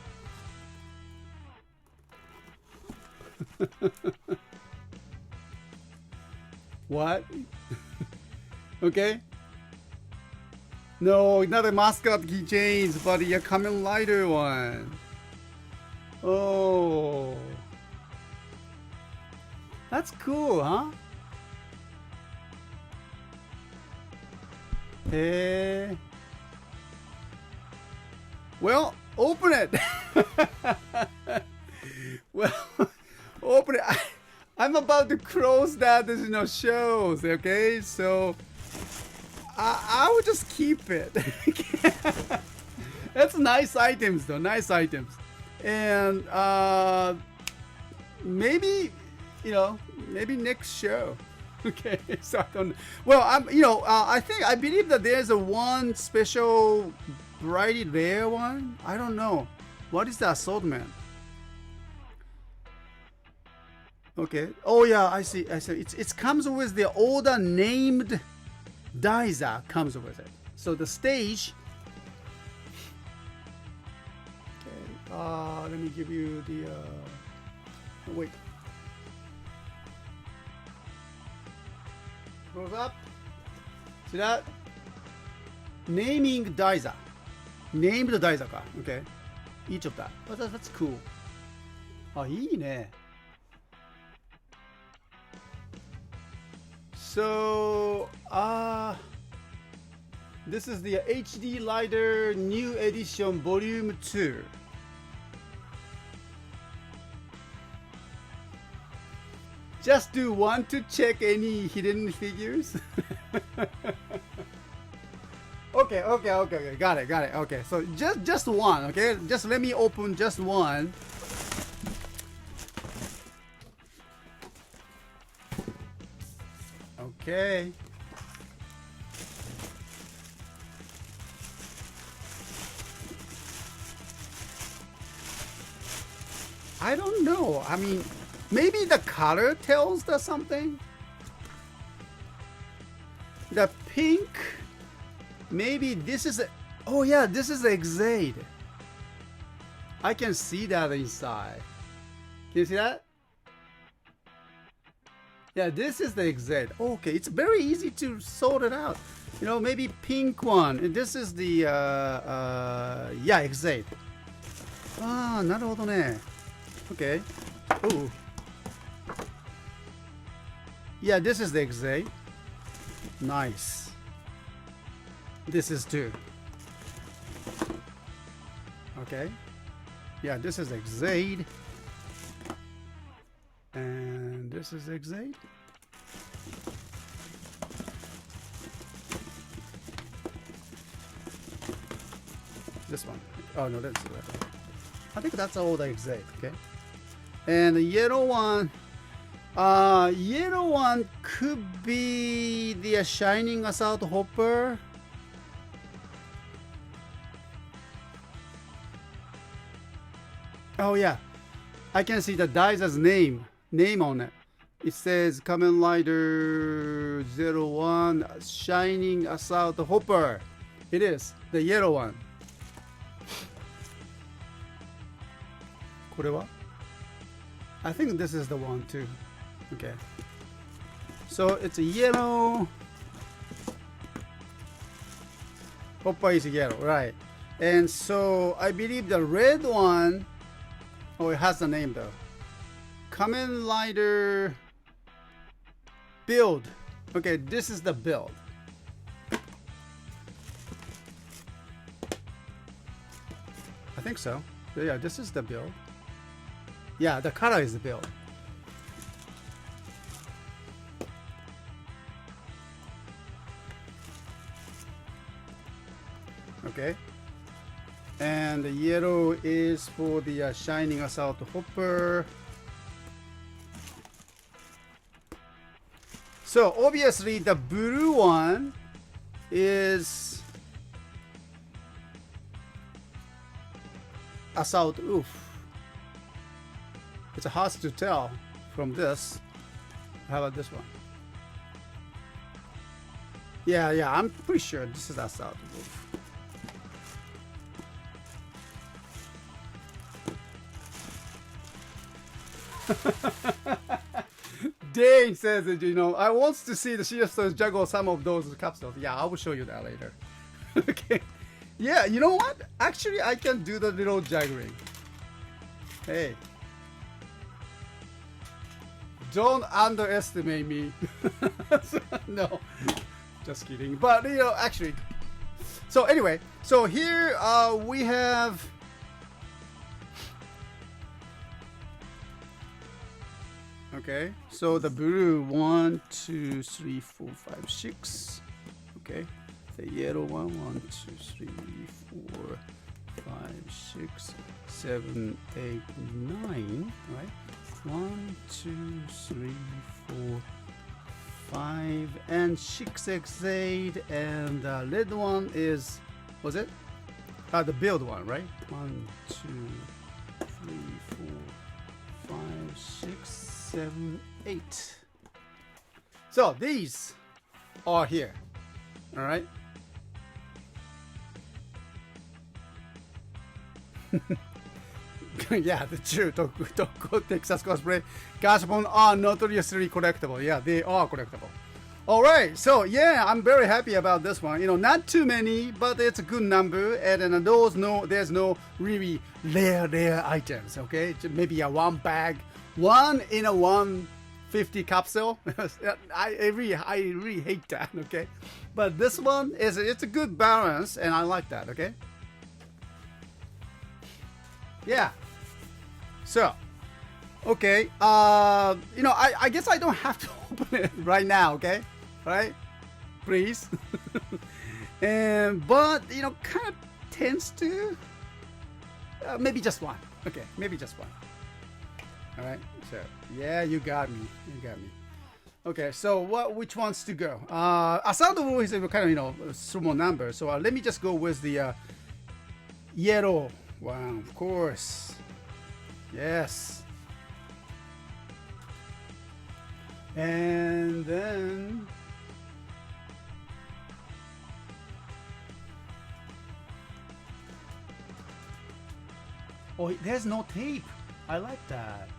What? Okay. No, not a mascot keychains, but a Kamen Rider one. Oh, that's cool, huh? Hey. Well, open it. Well, open it. I'm about to close that, shows, okay? So I will just keep it. That's nice items, though. Nice items, and maybe maybe next show. Okay, so I don't. Well, I believe that there's a one special bright rare one. I don't know. What is the assortment? Okay. Oh yeah, I see. It comes with the order named Daiza comes with it. So the stage. Okay. Let me give you the. Wait. Close up. See that? Naming Daiza. Named Daiza ka. Okay. Each of that. But that's cool. あ、いいね. So, this is the HD Rider New Edition Volume 2. Just do one to check any hidden figures. Okay. Got it. Okay, so just one, okay? Just let me open just one. Okay. I don't know. I mean, maybe the color tells us something. The pink. Maybe this is oh yeah, this is Exade. I can see that inside. Can you see that? Yeah, this is the exit. Okay, it's very easy to sort it out. You know, maybe pink one. And this is the yeah, exit. Ah, なるほどね. Okay. Ooh. Yeah, this is the exit. Nice. This is two. Okay. Yeah, this is exit. And this is exit. This one. Oh no, that's the red one. I think that's all the exit. Okay. And the yellow one. Yellow one could be the shining assault hopper. Oh yeah, I can see the Daisa's name on it. It says Kamen Rider 01 Shining Assault Hopper. It is the yellow one. これは? I think this is the one too. Okay. So it's a yellow. Hopper is yellow, right? And so I believe the red one. Oh, it has the name though. Kamen Rider build. Okay, this is the build. I think so. Yeah, this is the build. Yeah, the color is the build. Okay. And the yellow is for the shining assault hopper. So obviously the blue one is assault oof. It's hard to tell from this. How about this one? Yeah, I'm pretty sure this is assault oof. Dane says that, you know, I want to see the CSTOYS juggle some of those capsules. Yeah, I will show you that later. Okay. Yeah, you know what? Actually, I can do the little juggling. Hey. Don't underestimate me. No, just kidding. But, you know, actually. So anyway, so here we have... Okay, so the blue 1, 2, 3, 4, 5, 6. Okay, the yellow one 1, 2, 3, 4, 5, 6, 7, 8, 9. Right, 1, 2, 3, 4, 5, and 6 exit, and the red one is, was it? The build one, right? 1, 2, 3, 4, 5, 6. 7, 8. So these are here. All right. Yeah, the true Tokyo Texas cosplay Gashapon are notoriously collectible. Yeah, they are collectible. All right, so yeah, I'm very happy about this one. You know, not too many, but it's a good number, and then there's no really rare items. Okay, maybe a one bag. One in a 150 capsule. I really hate that. Okay, but this one it's a good balance, and I like that. Okay. Yeah. So, okay. You know, I guess I don't have to open it right now. Okay, right? Please. But you know, kind of tends to. Maybe just one. Okay, maybe just one. All right, so yeah, you got me. Okay, so which ones to go? Assault Wolf is a kind of, you know, a small number, so let me just go with the yellow one, of course. Yes. And then oh, there's no tape. I like that.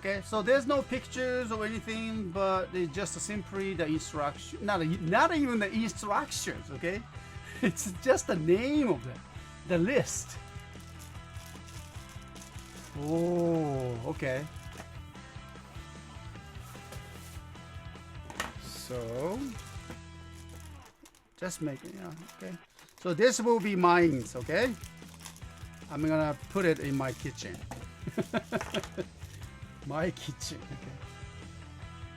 Okay, so there's no pictures or anything, but it's just simply the instruction. Not even the instructions. Okay, it's just the name of the list. Oh, okay. So just make it, okay. So this will be mine, okay? I'm gonna put it in my kitchen. My kitchen, okay.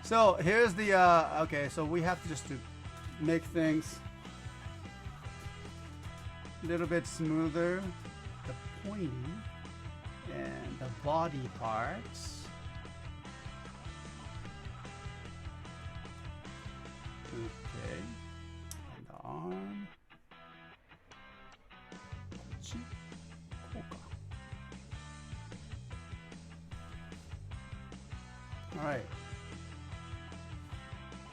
So here's the, okay, so we have to just to make things a little bit smoother. The pointing and the body parts. Okay, and the arm. All right.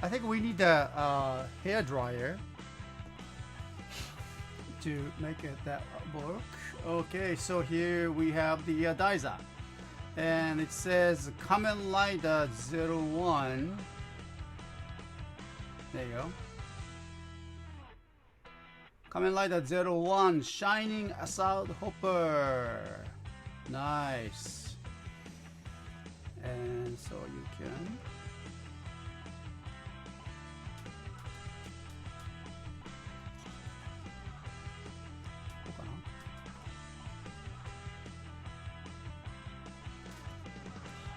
I think we need the hair dryer to make it that work. Okay, so here we have the Daiza, and it says Kamen Rider 01. There you go. Kamen Rider 01 Shining Assault Hopper. Nice. And so you can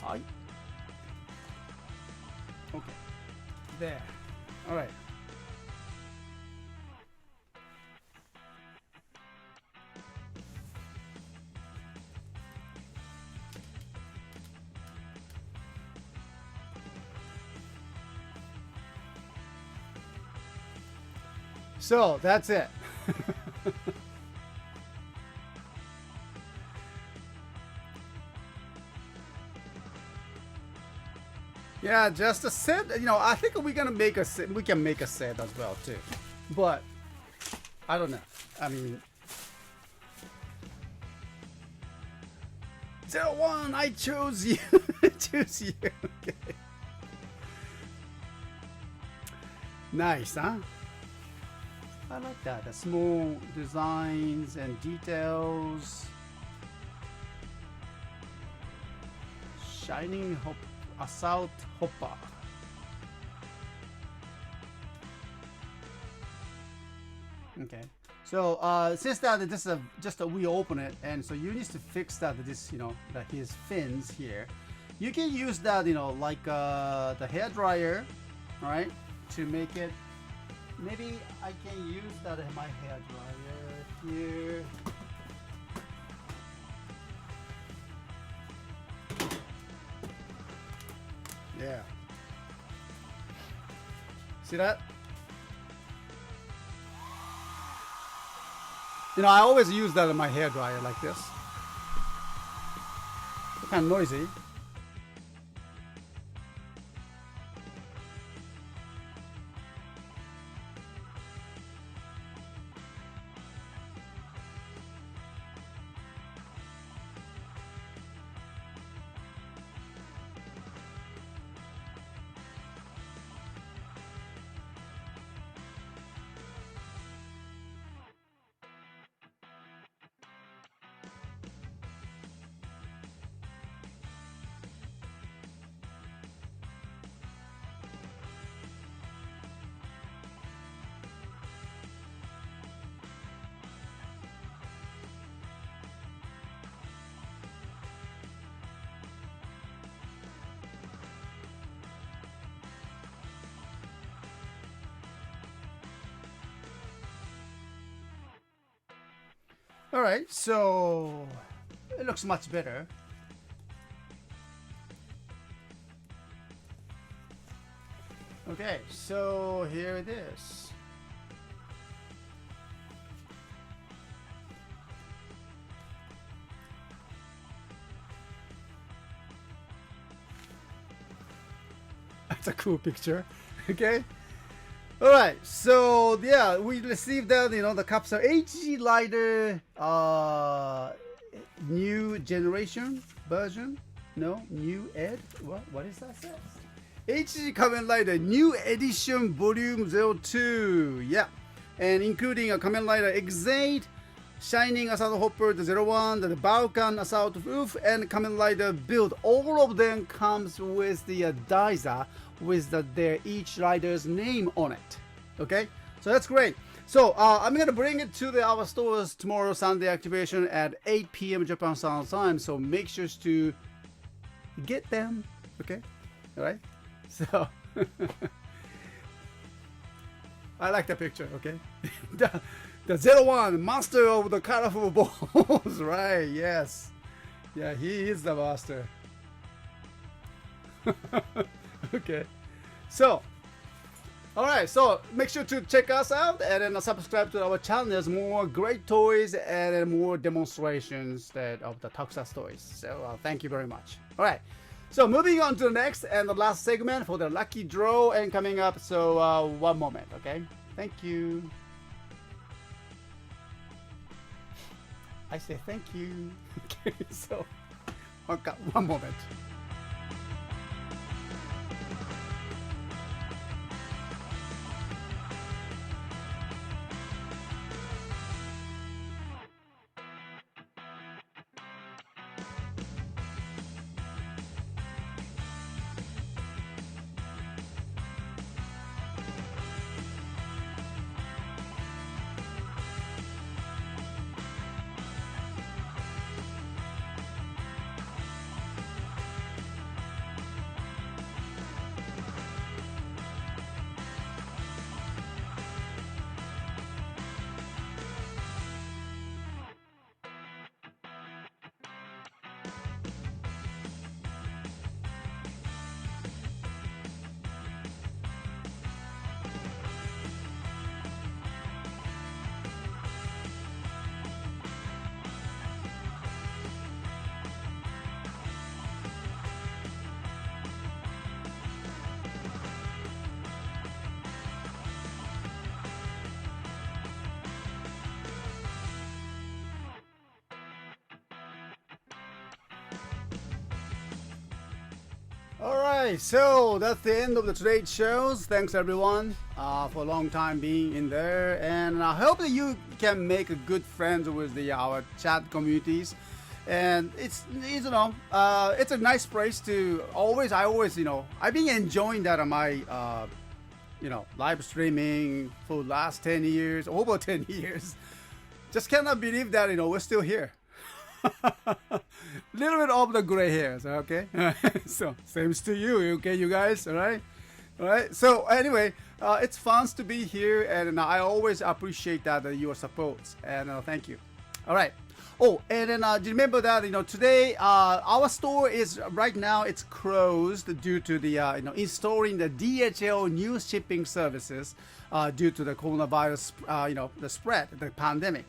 Hi. Okay. There. All right. So that's it. Yeah, just a set. You know, I think we're gonna make a set. We can make a set as well too, but I don't know. I mean, 01, I chose you. Choose you. Okay. Nice, huh? I like that. The small designs and details. Shining Assault Hopper. Okay. So since that this is just we open it, and so you need to fix that this that his fins here. You can use that like the hair dryer, all right, to make it. Maybe I can use that in my hair dryer here. Yeah. See that? I always use that in my hair dryer like this. It's kind of noisy. All right, so it looks much better. Okay, so here it is. That's a cool picture. Okay. All right, so yeah, we received that the capsule HG Rider new generation version. No, new ed. What is that says? HG Kamen Rider New Edition Volume 02. Yeah, and including a Kamen Rider Exade, Shining Assault Hopper, the 01, the Balkan Assault Roof, and Kamen Rider Build. All of them comes with the Daiza with their each rider's name on it. Okay, so that's great. So I'm gonna bring it to our stores tomorrow, Sunday activation at 8 p.m. Japan Standard Time. So make sure to get them. Okay, all right. So I like the picture. Okay, the 01, master of the colorful balls. Right? Yes. Yeah, he is the master. Okay. So. Alright, so make sure to check us out and then subscribe to our channel. There's more great toys and more demonstrations of the Tokusatsu toys. So thank you very much. Alright, so moving on to the next and the last segment for the lucky draw and coming up. So one moment, okay? Thank you. I say thank you. Okay, so one moment. Alright, so that's the end of the today's shows. Thanks everyone for a long time being in there, and I hope that you can make a good friends with our chat communities. And it's it's a nice place to I always I've been enjoying that on my live streaming for the last 10 years, over 10 years. Just cannot believe that we're still here. Little bit of the gray hairs, okay? So same to you, okay, you guys, all right. So anyway, it's fun to be here, and I always appreciate that your support, and thank you. All right. Oh, and then remember that today our store is right now it's closed due to the installing the DHL new shipping services due to the coronavirus the spread, the pandemic.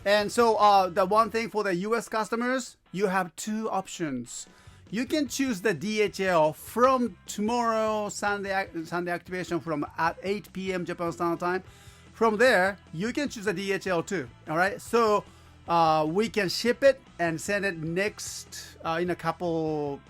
And so the one thing for the US customers, you have two options. You can choose the DHL from tomorrow, Sunday activation from at 8 p.m. Japan Standard Time. From there, you can choose the DHL too. All right. So we can ship it and send it next in a couple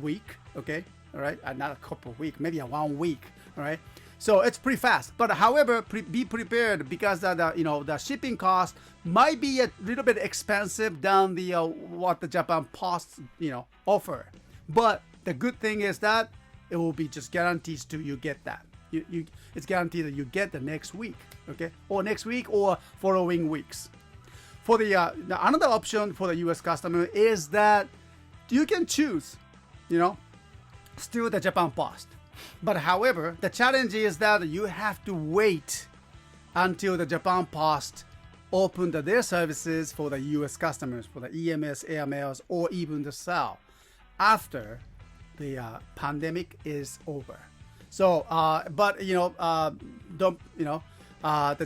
week. Okay. All right. Not a couple week, maybe 1 week. All right. So it's pretty fast, but however, be prepared because the shipping cost might be a little bit expensive than the what the Japan Post offer. But the good thing is that it will be just guarantees to you get that. It's guaranteed that you get the next week, okay, or next week or following weeks. For the another option for the U.S. customer is that you can choose, still the Japan Post. But however, the challenge is that you have to wait until the Japan Post opened their services for the US customers, for the EMS, air mails, or even the cell after the pandemic is over. So, but the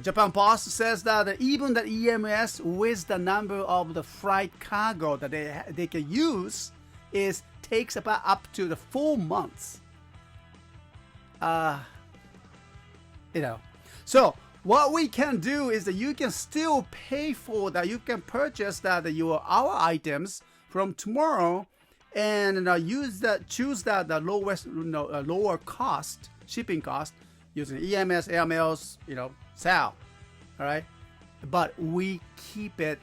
Japan Post says that even the EMS with the number of the freight cargo that they can use takes about up to the 4 months. So what we can do is that you can still pay for that. You can purchase our items from tomorrow and choose that the lowest, lower cost shipping cost using EMS, AMLs, sell, all right. But we keep it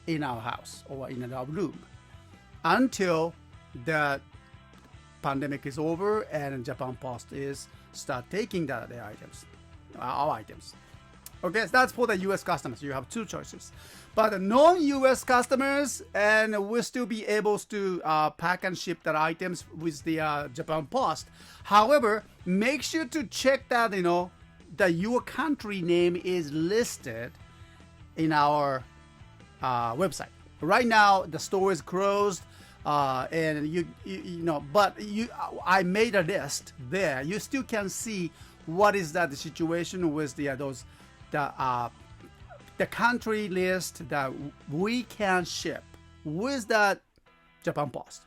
in our house or in our room until the pandemic is over and Japan Post is start taking the items, our items. Okay, so that's for the U.S. customers. You have two choices. But the non-U.S. customers, and will still be able to pack and ship their items with the Japan Post. However, make sure to check that that your country name is listed in our website. Right now, the store is closed, and I made a list there. You still can see what is that the situation with the country list that we can ship with that Japan Post.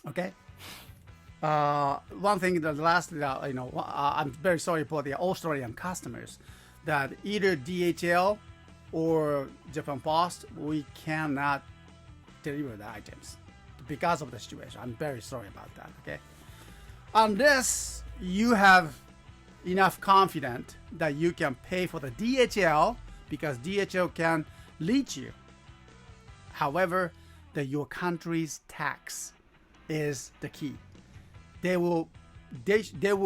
Okay. One thing, the last, I'm very sorry for the Australian customers that either DHL or Japan Post, we cannot deliver the items because of the situation. I'm very sorry about that. Okay. Unless you have enough confidence that you can pay for the DHL, because DHL can reach you. However, your country's tax is the key. They will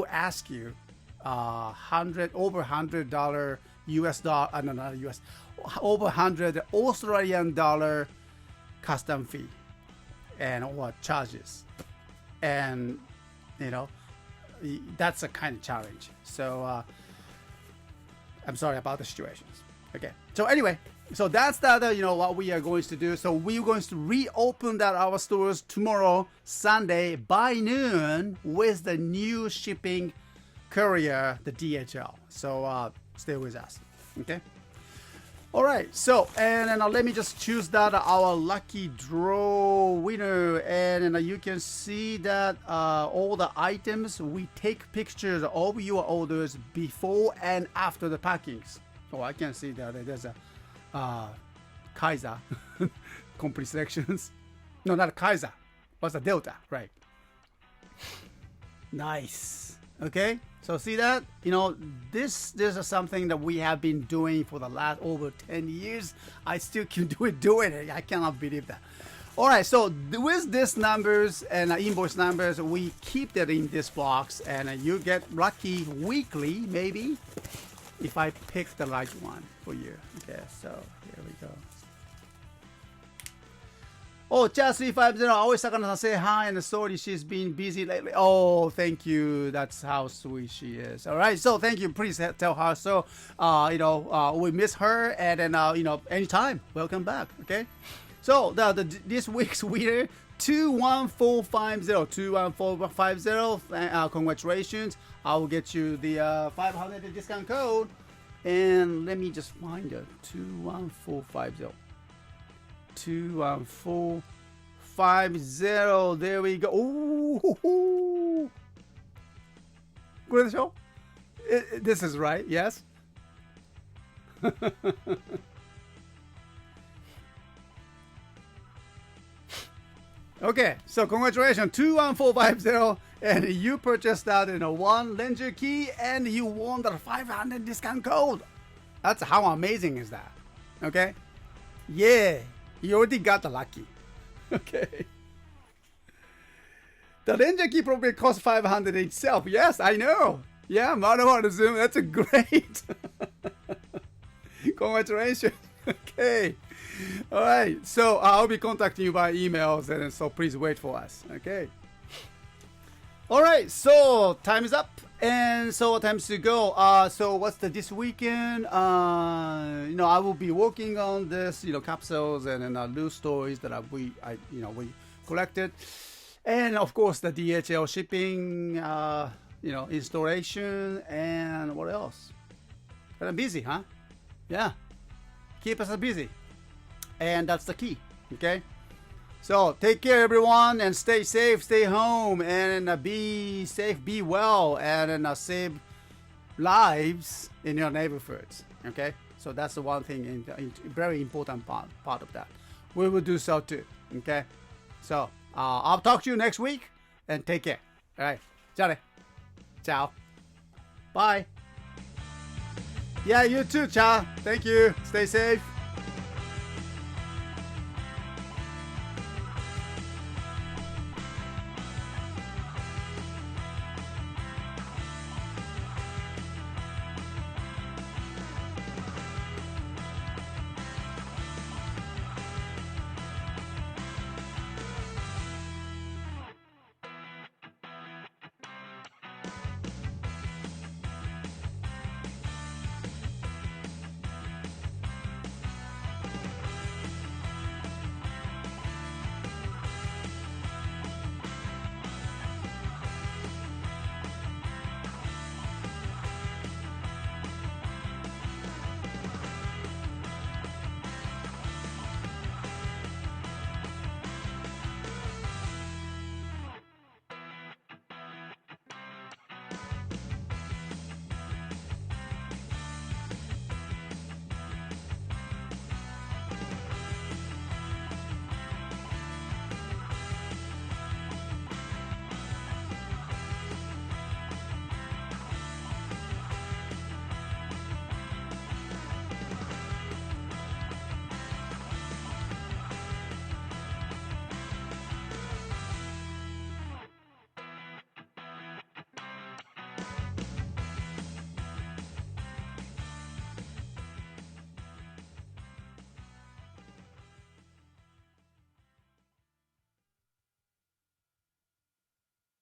ask you over $100 US dollar, no, not US, over 100 Australian dollar custom fee and or charges, and that's a kind of challenge. So I'm sorry about the situations. Okay. So anyway, so that's what we are going to do. So we're going to reopen our stores tomorrow, Sunday by noon, with the new shipping courier, the DHL. So stay with us. Okay. All right. So and then let me just choose that our lucky draw winner, and you can see that all the items, we take pictures of your orders before and after the packings. Oh, I can see that there's a Kaiser complete selections. No, not a Kaiser. What's a Delta, right? Nice. Okay, so see that? This is something that we have been doing for the last over 10 years. I still keep doing it. I cannot believe that. All right, so with these numbers and invoice numbers, we keep that in this box, and you get lucky weekly, maybe, if I pick the right one for you. Okay, so here we go. Oh, Chat 350, always Sakana-san say hi, and sorry she's been busy lately. Oh, thank you. That's how sweet she is. All right, so thank you. Please tell her. So, we miss her, and then anytime, welcome back. Okay. So this week's winner, 21450. Congratulations. I will get you the 500 discount code, and let me just find it. 21450. 21450. There we go. Ooh. This is right. Yes. Okay, so congratulations, 21450, and you purchased that in a one Ranger key, and you won the 500 discount code. That's how amazing is that? Okay, yeah, you already got the lucky. Okay, the Ranger key probably costs 500 itself. Yes, I know. Yeah, Marumaru Zoom, that's a great. Congratulations. Okay. All right, so I'll be contacting you by emails, and so please wait for us. Okay. All right, so time is up, and so time to go. So what's this weekend? I will be working on this, capsules and loose toys that we collected, and of course the DHL shipping, installation, and what else? Kind of busy, huh? Yeah, keep us busy. And that's the key. Okay, so take care, everyone, and stay safe, stay home, and be safe, be well, and save lives in your neighborhoods. Okay, so that's the one thing, very important part of that. We will do so too. Okay, so I'll talk to you next week, and take care. All right. じゃあね。Ciao. Bye. Yeah, you too, Cha. Thank you. Stay safe.